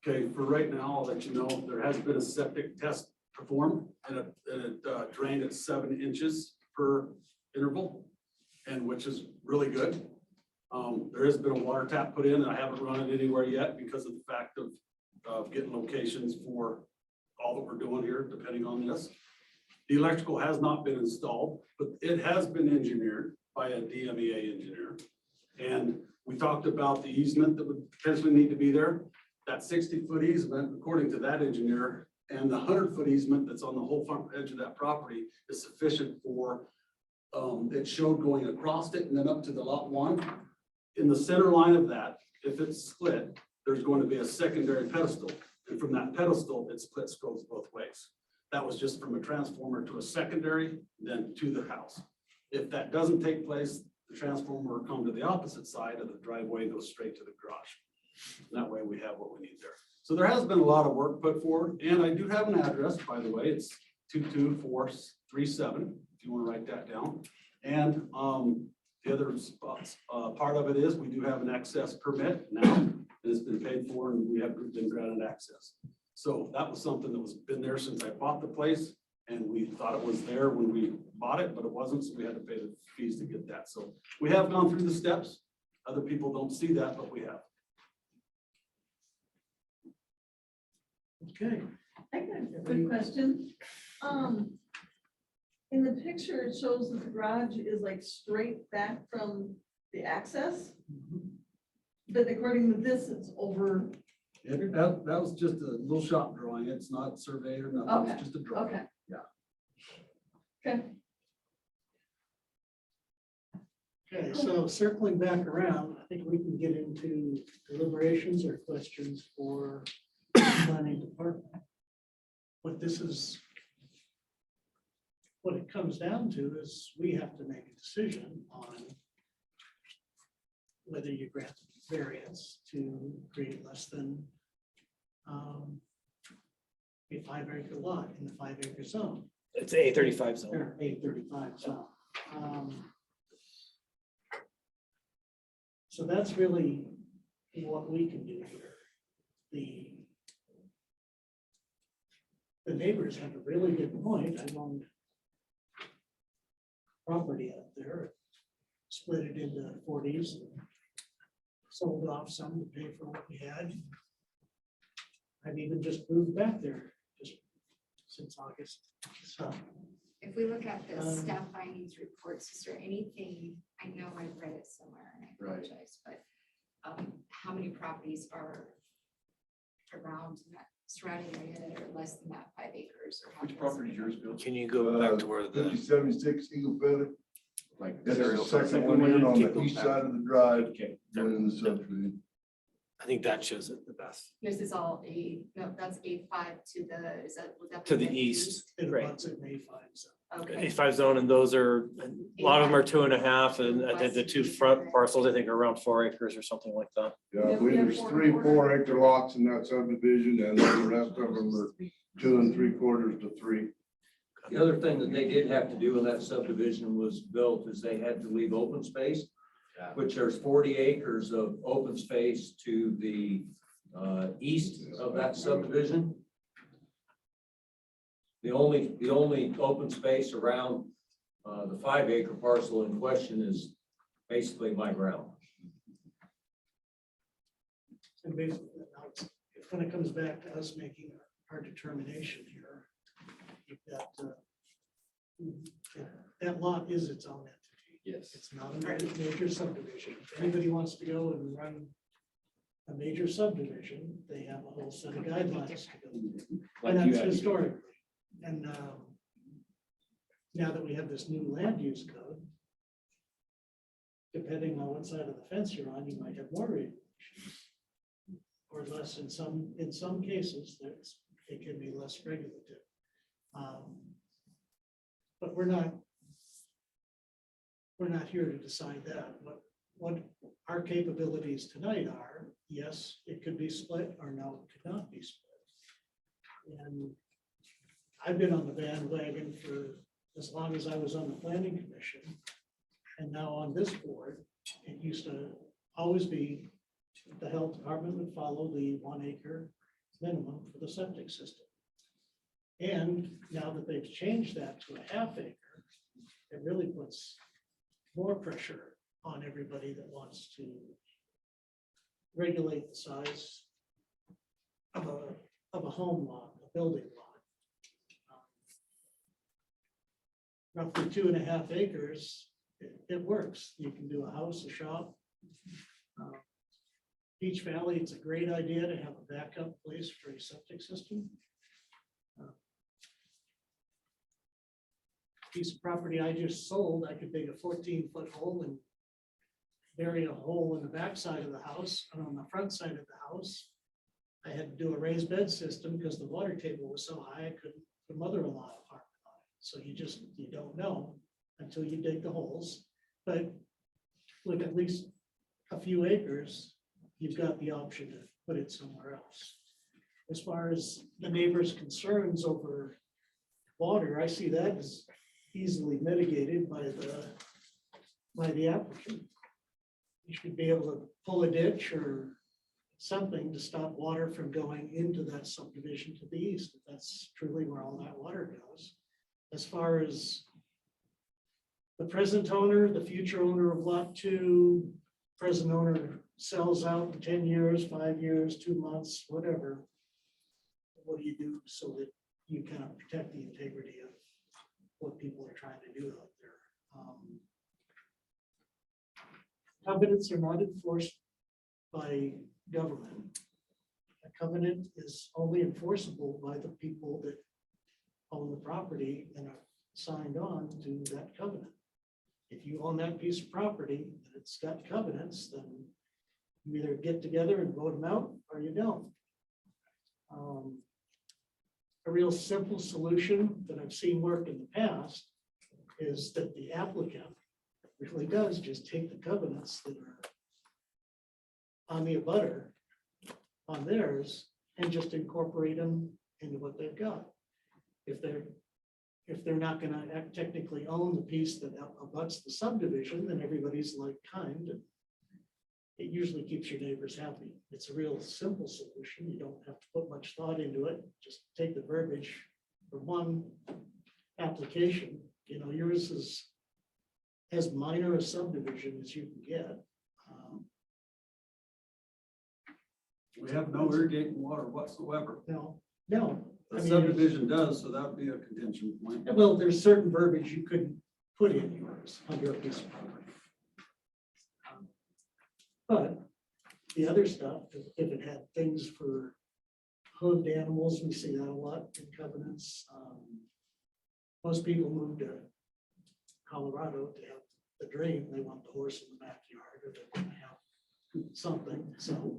Okay, for right now, I'll let you know, there has been a septic test performed and it drained at 7 inches per interval, and which is really good. There has been a water tap put in, and I haven't run it anywhere yet because of the fact of getting locations for all that we're doing here, depending on this. The electrical has not been installed, but it has been engineered by a DMEA engineer. And we talked about the easement that would potentially need to be there. That 60-foot easement, according to that engineer, and the 100-foot easement that's on the whole front edge of that property is sufficient for, it showed going across it and then up to the lot 1. In the center line of that, if it's split, there's going to be a secondary pedestal. And from that pedestal, it splits, goes both ways. That was just from a transformer to a secondary, then to the house. If that doesn't take place, the transformer will come to the opposite side of the driveway and go straight to the garage. And that way we have what we need there. So there has been a lot of work put forward, and I do have an address, by the way. It's 22437, if you want to write that down. And the other spots, part of it is we do have an access permit now. It's been paid for and we have been granted access. So that was something that was been there since I bought the place, and we thought it was there when we bought it, but it wasn't, so we had to pay the fees to get that. So we have gone through the steps. Other people don't see that, but we have. Okay, I got a good question. In the picture, it shows that the garage is like straight back from the access. But according to this, it's over. That was just a little shop drawing. It's not surveyed or nothing. Okay, It's just a drawing. okay. Yeah. Okay. okay, so circling back around, I think we can get into deliberations or questions for the planning department. What it comes down to is we have to make a decision on whether you grant variance to create less than a 5 acre lot in the 5 acre zone. It's A35 zone. Or A35 zone. So that's really what we can do here. the neighbors have a really good point. I owned property out there, split it into 40s, sold off some to pay for what we had. I've even just moved back there just since August. So If we look at the Um, staff findings reports, is there anything, I know I've read it somewhere and I Right. apologize, but how many properties are around in that surrounding area that are less than that 5 acres? Or how Which close property is are they? yours, Bill? Can you go back to where the, 76 Eagle Feather. Like. This is Aerial the second photograph. one in on Keep the going east back. side of the drive, Okay. going in the subdivision. I think that shows it the best. This is all no, that's A5 to the, is that? would that be To the east. it Right. abuts it May 5. So Okay. A5 zone, and those are, a lot of them are 2.5, and I think the two front parcels, I think are around 4 acres or something like that. Yeah, I believe there's 3 4-acre lots in that subdivision, and then the rest of them are 2 3/4 to 3. The other thing that they did have to do when that subdivision was built is they had to leave open space, Yeah. which there's 40 acres of open space to the east of that subdivision. The only open space around the 5-acre parcel in question is basically my ground. And basically, now when it comes back to us making our determination here, you've got, that lot is its own entity. Yes. It's not a major subdivision. If anybody wants to go and run a major subdivision, they have a whole set of guidelines to go through. Like And you that's had to go. historically. And now that we have this new land use code, depending on what side of the fence you're on, you might have more regulations. Or less in some cases, it can be less regulative. But we're not here to decide that. What our capabilities tonight are, yes, it could be split, or no, it could not be split. And I've been on the bandwagon for as long as I was on the planning commission. And now on this board, it used to always be the health department would follow the 1 acre minimum for the septic system. And now that they've changed that to a 1/2 acre, it really puts more pressure on everybody that wants to regulate the size of a home lot, a building lot. Roughly 2.5 acres, it works. You can do a house, a shop. Beach Valley, it's a great idea to have a backup place for a septic system. Piece of property I just sold, I could dig a 14-foot hole and bury a hole in the backside of the house, and on the front side of the house, I had to do a raised bed system because the water table was so high, I couldn't put a mother-in-law apartment on it. So you don't know until you dig the holes. But with at least a few acres, you've got the option to put it somewhere else. As far as the neighbors' concerns over water, I see that as easily mitigated by the applicant. You should be able to pull a ditch or something to stop water from going into that subdivision to the east, if that's truly where all that water goes. As far as the present owner, the future owner of lot 2, present owner sells out in 10 years, 5 years, 2 months, whatever. What do you do so that you kind of protect the integrity of what people are trying to do out there? Covenants are not enforced by government. A covenant is only enforceable by the people that own the property and are signed on to that covenant. If you own that piece of property and it's got covenants, then you either get together and vote them out or you don't. A real simple solution that I've seen work in the past is that the applicant really does just take the covenants that are on the abutter, on theirs, and just incorporate them into what they've got. If they're not gonna technically own the piece that abuts the subdivision, then everybody's like kind. And it usually keeps your neighbors happy. It's a real simple solution. You don't have to put much thought into it. Just take the verbiage, for one application, you know, yours is as minor a subdivision as you can get. We have no irrigating water whatsoever. No. I The mean, subdivision does, so that would be a contention point. well, there's certain verbiage you couldn't put in yours under a piece of property. But the other stuff, if it had things for hooved animals, we see that a lot in covenants. Most people move to Colorado to have the dream, they want the horse in the backyard, or they want to have something, so.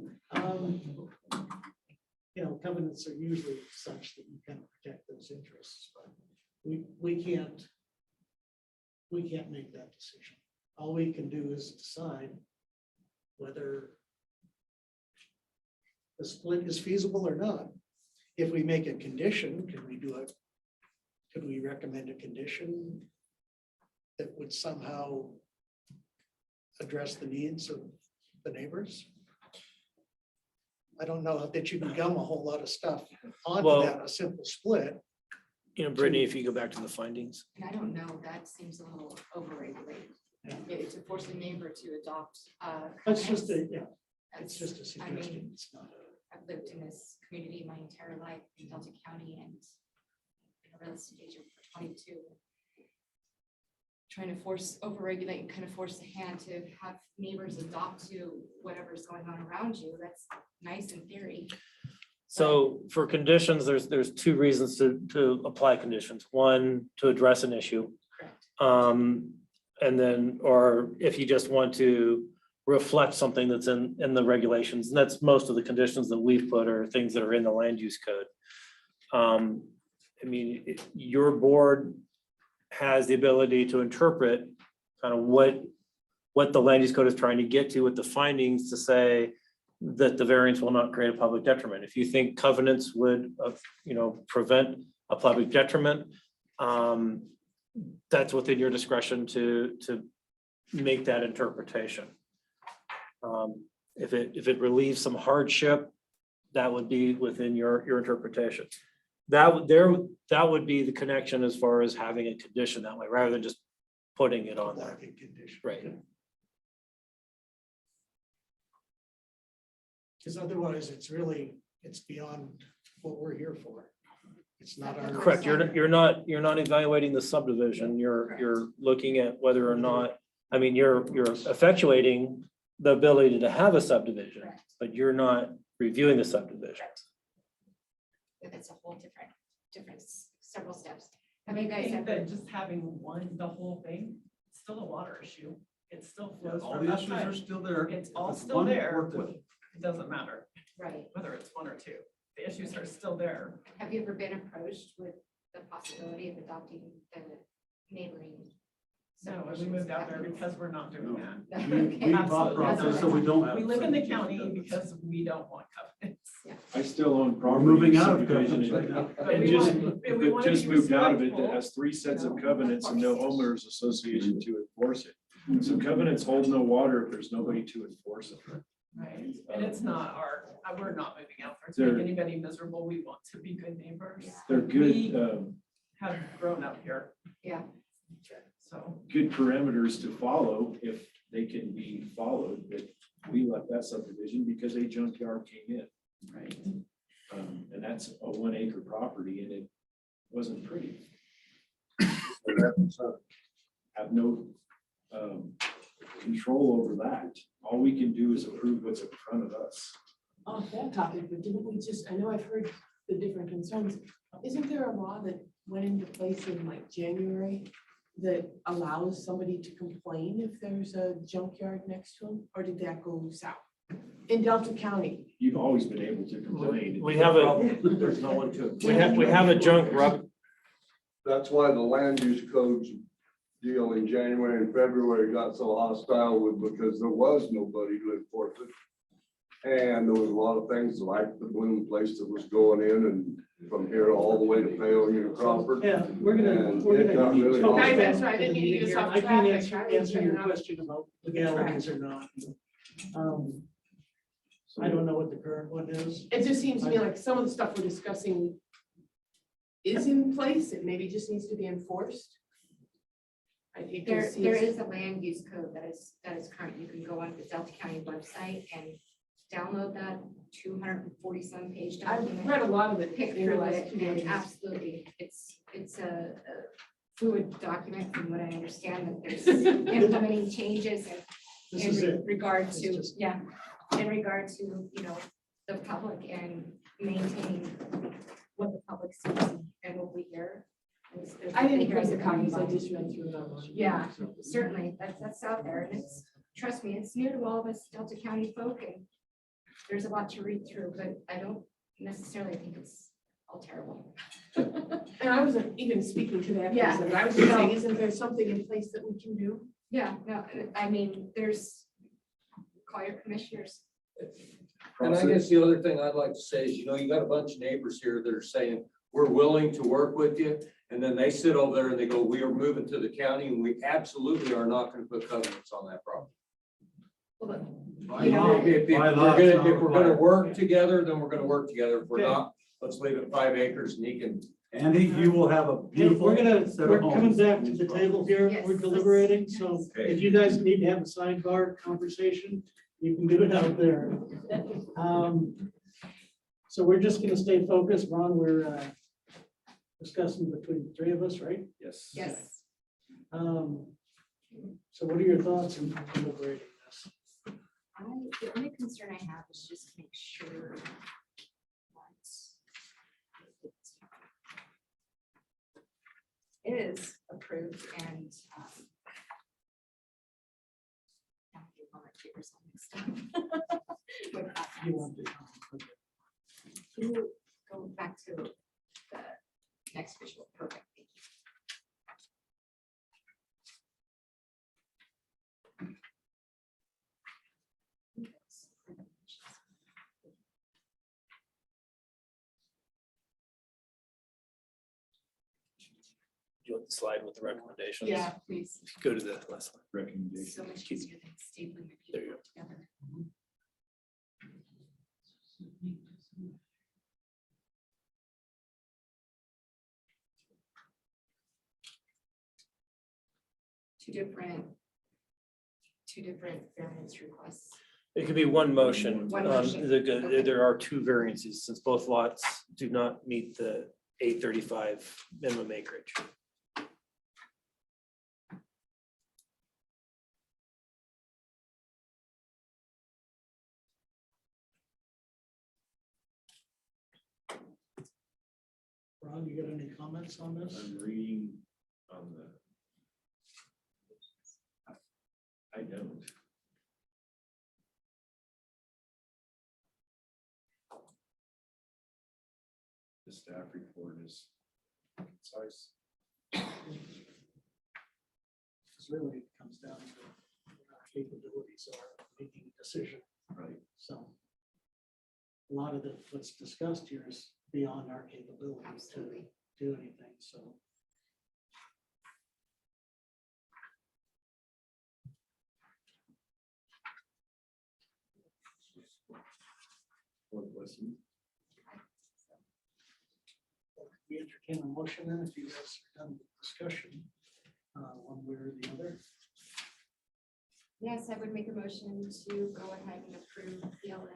You know, covenants are usually such that you kind of protect those interests, but we can't make that decision. All we can do is decide whether the split is feasible or not. If we make a condition, could we recommend a condition that would somehow address the needs of the neighbors? I don't know that you can gum a whole lot of stuff onto Well- that, a simple split. You know, Brittany, if you go back to the findings. And I don't know, that seems a little overregulated. Yeah. To force a neighbor to adopt. That's just covenants, a, yeah, it's just a I mean, suggestion. It's not a. I've lived in this community my entire life in Delta County and been a real estate agent for 22. Trying to overregulate and kind of force the hand to have neighbors adopt to whatever's going on around you. That's nice in theory. So for conditions, there's two reasons to apply conditions. One, to address an issue. Correct. And then, or if you just want to reflect something that's in the regulations, and that's most of the conditions that we've put are things that are in the land use code. I mean, your board has the ability to interpret kind of what the land use code is trying to get to with the findings to say that the variance will not create a public detriment. If you think covenants would, prevent a public detriment, that's within your discretion to make that interpretation. If it relieves some hardship, that would be within your interpretation. That would be the connection as far as having a condition that way, rather than just putting it on there. Like a condition. Right. Because otherwise, it's beyond what we're here for. It's not our. Correct. You're not evaluating the subdivision. You're looking at whether or not, I mean, you're effectuating the ability to have a subdivision, Correct. but you're not reviewing the subdivision. But it's a whole different several steps. Have I you guys think ever? that just having the whole thing, it's still a water issue. It still flows. All from the issues outside. are still there. It's all If it's still one, there. work with it. It doesn't matter Right. whether it's one or two. The issues are still there. Have you ever been approached with the possibility of adopting the neighboring? No, and we moved out there because we're not doing that. We bought property, so we don't have. We live in the county because we don't want covenants. I still own We're property. moving out of subdivision covenants right now. But And we just, want- we but wanna just be moved out of it that respectful, has 3 sets of you know, covenants and no homeowners association to enforce it. So covenants hold no water if there's nobody to enforce it. Right, and it's not we're not moving out there to They're- make anybody miserable. We want to be good neighbors. They're We good, have grown up here, Yeah. so. good parameters to follow if they can be followed, but we left that subdivision because a junkyard came in. Right. And that's a 1 acre property and it wasn't pretty. Have no control over that. All we can do is approve what's in front of us. Off that topic, but didn't we just, I know I've heard the different concerns. Isn't there a law that went into place in like January that allows somebody to complain if there's a junkyard next to them? Or did that go south? In Delta County? You've always been able to complain. We have There's no one to. we have a junk rub. That's why the land use codes deal in January and February got so hostile with, because there was nobody to enforce it. And there was a lot of things like the Bloom place that was going in and from here all the way to Paonia and Crawford. Yeah, we're And gonna. it got really focus hostile. back That's right, I didn't mean to get us off I can't traffic. answer your question about legalities or not. I don't know what the current one is. It just seems to me like some of the stuff we're discussing is in place and maybe just needs to be enforced? I'd hate to see There us- is a land use code that is current. You can go on the Delta County website and download that 247 page I've document. read a lot of it. Pick in the through last it, 2 and days. absolutely, it's a fluid document from what I understand, that there's implementing changes This is it. in regard It's to, just- yeah, in regard to, you know, the public and maintaining what the public sees and what we hear. I didn't hear print us the copies, I talking about. just read through them. Yeah, certainly, that's out there, and it's, trust me, it's new to all of us Delta County folk, and there's a lot to read through, but I don't necessarily think it's all terrible. And I wasn't even speaking to that. Yeah. reason. I was just saying, isn't there something in place that we can do? Yeah, no, I mean, there's, call your commissioners. And I guess the other thing I'd like to say is, you know, you got a bunch of neighbors here that are saying, we're willing to work with you. And then they sit over there and they go, we are moving to the county and we absolutely are not gonna put covenants on that property. By You know, law, If by we're law, it's not if we're gonna required. work together, then we're gonna work together. If we're Okay. not, let's leave it 5 acres and he can. Andy, you will have a Hey, beautiful. we're set of we're coming homes. back to the table here. Yes, We're let's- deliberating, so Okay. if you guys need to have a sidebar conversation, you can do it out there. So we're just gonna stay focused. Ron, we're discussing between the three of us, right? Yes. Yes. So what are your thoughts on deliberating this? The only concern I have is just to make sure that it is approved and have to do all my papers all mixed up. With that. You want to? Can you go back to the next visual? Perfect. Thank you. You want the slide with the recommendations? Yeah, please. Go to the last one. Recommendation. So much easier than stapling the There you people together. Two different variance requests. It could be one motion. One motion. Okay. There are two variances since both lots do not meet the 835 minimum acreage. Ron, you got any comments on this? I'm reading on the. I don't. The staff report is concise. Because really it comes down to what our capabilities are making a decision. Right. So a lot of what's discussed here is beyond our capability to Absolutely. do anything, so. One question. We entertain a motion then if you guys are done with discussion, one way or the other. Yes, I would make a motion to go ahead and approve PLN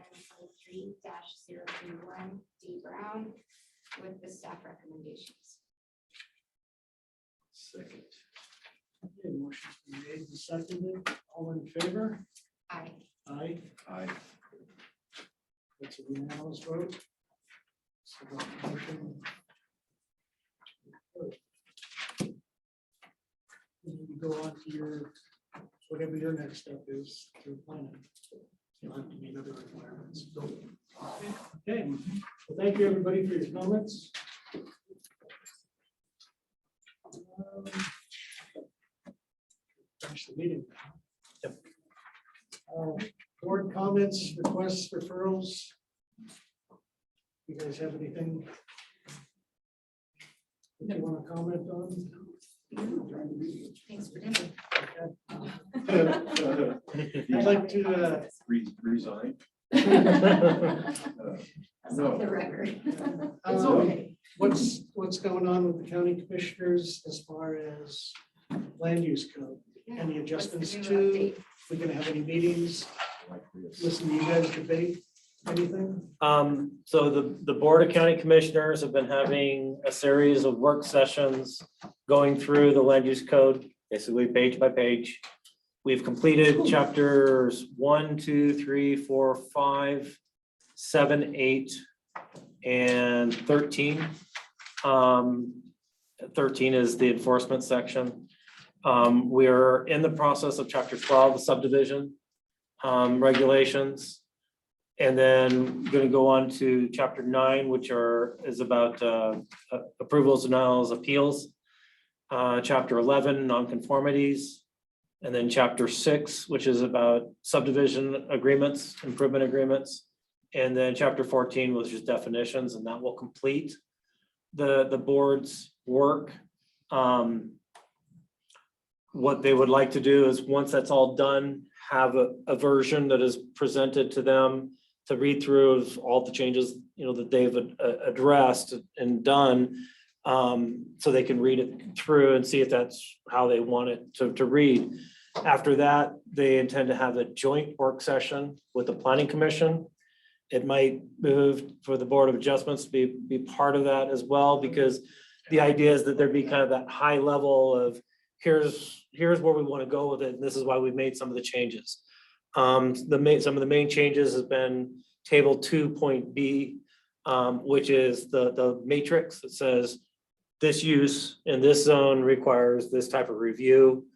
23-031 D Brown with the staff recommendations. Second. Okay, motion's been made and seconded. All in favor? Aye. Aye. Aye. That's a unanimous vote. So the motion. You go on to your, whatever your next step is through planning. You'll have to meet other requirements. Okay, well, thank you, everybody, for your comments. Finish the meeting. Board comments, requests, referrals. You guys have anything that you want to comment on? Thanks for dinner. I'd like to, Resign. That's off the record. It's okay. what's going on with the county commissioners as far as land use code? Any adjustments What's the new to, update? we're gonna have any meetings, listen to you guys debate anything? So the Board of County Commissioners have been having a series of work sessions going through the land use code, basically page by page. We've completed chapters 1, 2, 3, 4, 5, 7, 8, and 13. 13 is the enforcement section. We're in the process of chapter 12, the subdivision regulations. And then gonna go on to chapter 9, which is about approvals, denials, appeals. Chapter 11, nonconformities. And then chapter 6, which is about subdivision agreements, improvement agreements. And then chapter 14, which is definitions, and that will complete the board's work. What they would like to do is, once that's all done, have a version that is presented to them to read through of all the changes, that they've addressed and done. So they can read it through and see if that's how they want it to read. After that, they intend to have a joint work session with the planning commission. It might move for the Board of Adjustments to be part of that as well, because the idea is that there'd be kind of that high level of here's where we want to go with it, and this is why we've made some of the changes. Some of the main changes has been table 2.b, which is the matrix that says this use in this zone requires this type of review.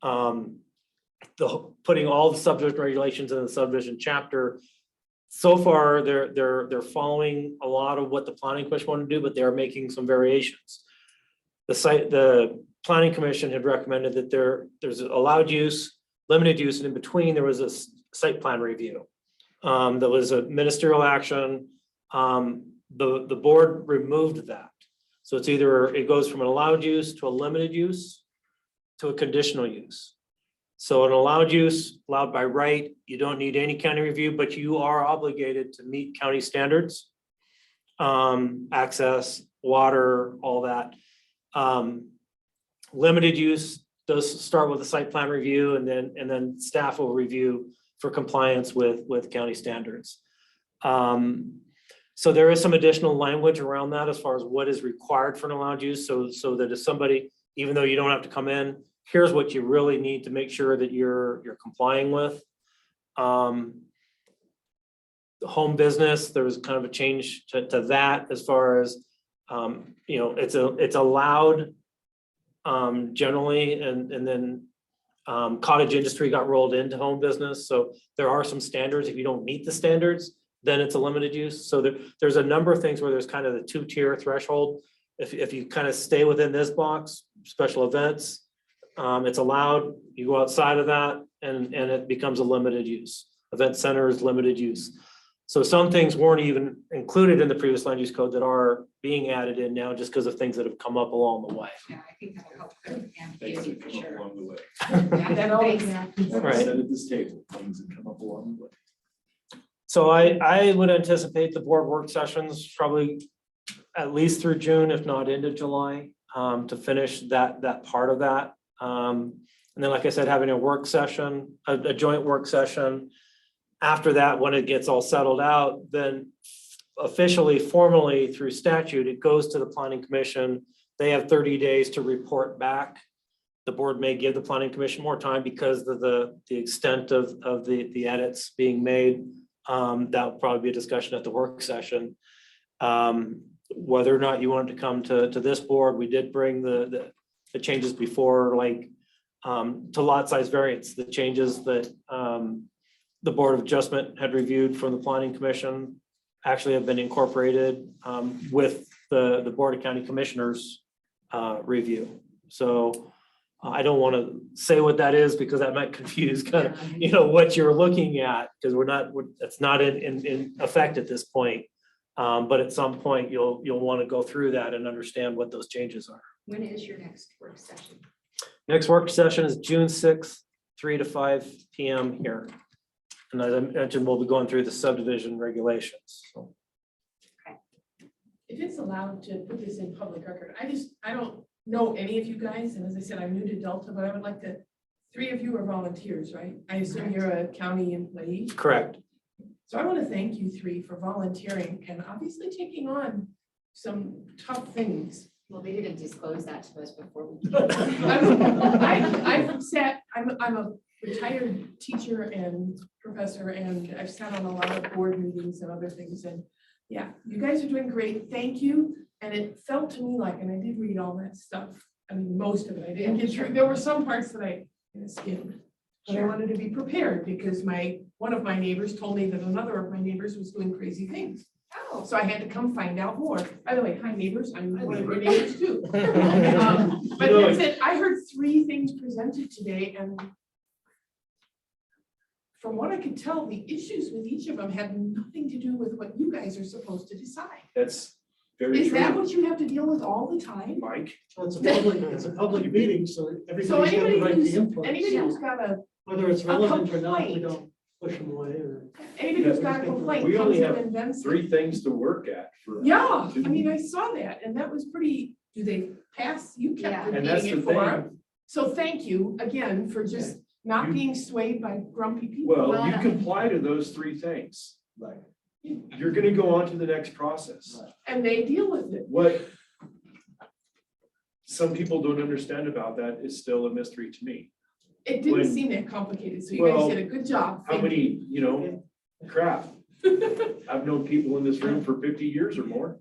Putting all the subdivision regulations in the subdivision chapter. So far, they're following a lot of what the planning commission wanted to do, but they're making some variations. The planning commission had recommended that there's allowed use, limited use, and in between there was a site plan review. That was a ministerial action. The board removed that. So it's either, it goes from an allowed use to a limited use to a conditional use. So an allowed use, allowed by right, you don't need any county review, but you are obligated to meet county standards. Access, water, all that. Limited use does start with a site plan review, and then staff will review for compliance with county standards. So there is some additional language around that as far as what is required for an allowed use, so that if somebody, even though you don't have to come in, here's what you really need to make sure that you're complying with. The home business, there was kind of a change to that as far as, it's allowed generally, and then cottage industry got rolled into home business. So there are some standards. If you don't meet the standards, then it's a limited use. So there's a number of things where there's kind of the 2-tier threshold. If you kind of stay within this box, special events, it's allowed. You go outside of that and it becomes a limited use. Event center is limited use. So some things weren't even included in the previous land use code that are being added in now just because of things that have come up along the way. Yeah, I think that'll help them and Things Katie that for come up sure. along the way. Yeah, That always thanks. happens. Like I Right. said at this table, things that come up along the way. So I would anticipate the board work sessions probably at least through June, if not into July, to finish that part of that. And then, like I said, having a work session, a joint work session. After that, when it gets all settled out, then officially, formally through statute, it goes to the planning commission. They have 30 days to report back. The board may give the planning commission more time because of the extent of the edits being made. That'll probably be a discussion at the work session. Whether or not you want to come to this board, we did bring the changes before, like to lot size variance, the changes that the Board of Adjustment had reviewed from the planning commission actually have been incorporated with the Board of County Commissioners review. So I don't want to say what that is because that might confuse kind of, what you're looking at, because it's not in effect at this point. But at some point, you'll want to go through that and understand what those changes are. When is your next work session? Next work session is June 6th, 3 to 5 p.m. here. And as I mentioned, we'll be going through the subdivision regulations. So if it's allowed to put this in public record, I don't know any of you guys, and as I said, I'm new to Delta, but I would like to, 3 of you are volunteers, right? I assume you're a county employee. Correct. So I want to thank you 3 for volunteering and obviously taking on some tough things. Well, they didn't disclose that to us before we. I'm a retired teacher and professor, and I've sat on a lot of board meetings and other things, and yeah, you guys are doing great, thank you. And it felt to me like, and I did read all that stuff, I mean, most of it, I didn't get through, there were some parts that I skimmed. But I wanted to be prepared because one of my neighbors told me that another of my neighbors was doing crazy things. Oh, So I had to come find out more. By the way, hi neighbors, I'm one of your neighbors too. But that's it, I heard 3 things presented today, and from what I could tell, the issues with each of them had nothing to do with what you guys are supposed to decide. That's very Is that true, what you have to deal with all the time? Mike. Well, it's a public meeting, so So everybody's got the anybody right who's, to input. anybody who's got a, Whether it's relevant or not, we complaint. don't push them away or. anybody who's got a complaint We comes only in have and vents. 3 things to work at for. Yeah, I mean, I saw that, and that was pretty, do they pass? You Yeah. kept And that's repeating the it for thing. them. So thank you again for just not You- being swayed by grumpy people. Well, you Well, comply to those 3 things. Right. You're gonna go on to the next process. And they deal with it. What some people don't understand about that is still a mystery to me. It didn't When- seem that complicated, so you guys Well, did a good job. How Thank many, crap. I've known people in this room for 50 years or more.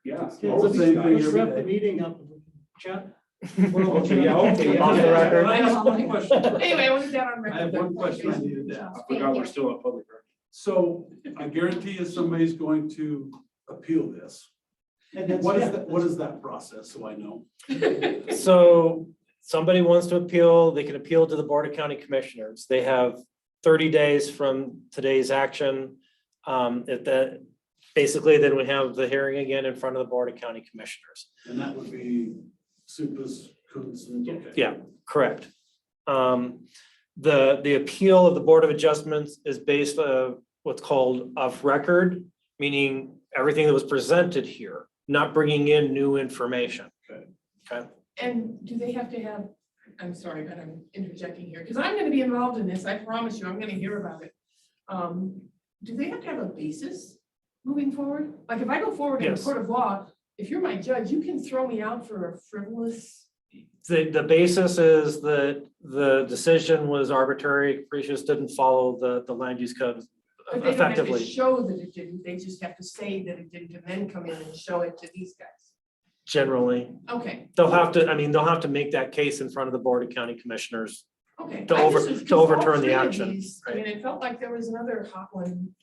Yeah. Okay, all of let's these guys. let's wrap the meeting up. and we can Chat. Okay, yeah, okay, yeah. Off the record. I have one question. Anyway, I wanted that on record. I have one question I needed to ask. I forgot we're still on public record. So I guarantee you somebody's going to appeal this. And that's- What is yeah, that, what is that process, so I know? So somebody wants to appeal, they can appeal to the Board of County Commissioners. They have 30 days from today's action. If that, basically, then we have the hearing again in front of the Board of County Commissioners. And that would be Supas, Coons, and okay. Yeah, correct. The appeal of the Board of Adjustments is based on what's called off record, meaning everything that was presented here, not bringing in new information. Okay. Okay, And do they have to have, I'm sorry, but I'm interjecting here, because I'm gonna be involved in this, I promise you, I'm gonna hear about it. Do they have to have a basis moving forward? Like, if I go forward in a Yes. court of law, if you're my judge, you can throw me out for a frivolous. the basis is that the decision was arbitrary, capricious, didn't follow the land use code But they don't have to effectively. show that it didn't, they just have to say that it didn't, and then come in and show it to these guys. Generally, Okay, they'll have to make that case in front of the Board of County Commissioners. okay. To I just over- was- to 'cause all overturn the 3 of action, these, I right. mean, it felt like there was another hot one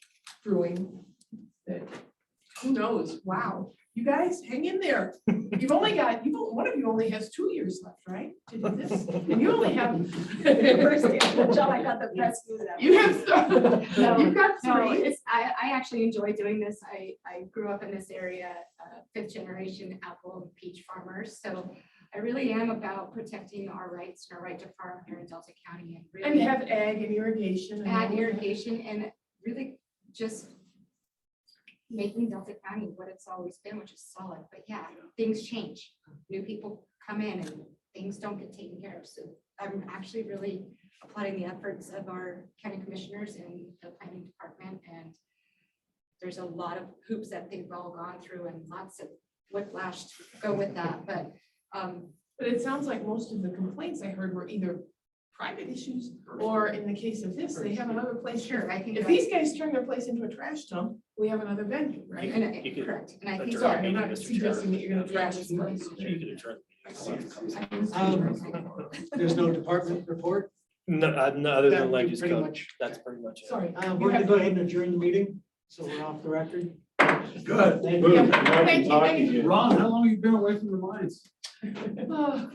brewing that, who knows, wow. You guys, hang in there. One of you only has 2 years left, right, to do this? And you only have. Joe, I got the press news out. You have, No, you've got No, 3. it's, I actually enjoy doing this. I grew up in this area, 5th generation apple and peach farmers. So I really am about protecting our rights and our right to farm here in Delta County and And you really have ag and irrigation. and all ag of that. irrigation and really just making Delta County what it's always been, which is solid. But yeah, things change. New people come in and things don't get taken care of. So I'm actually really applauding the efforts of our county commissioners and the planning department. And there's a lot of hoops that they've all gone through and lots of whiplash to go with that. But But it sounds like most of the complaints I heard were either private issues, or in the case of this, they have another place. sure, I think. If these guys turn their place into a trash dump, we have another venue, right? You could Correct. And I think. adjourn Sorry, I'm meeting, not Mr. Chair. suggesting that you're gonna trash this place. You could adjourn. There's no department report. No, no, other That than would land be use pretty code, much- that's pretty much it. Sorry. We're gonna go ahead and adjourn the meeting, so we're off the record. Good. Thank Boom. you. Now I can Thank you, talk thank to you. Ron, how long have you been away from the mines? Oh,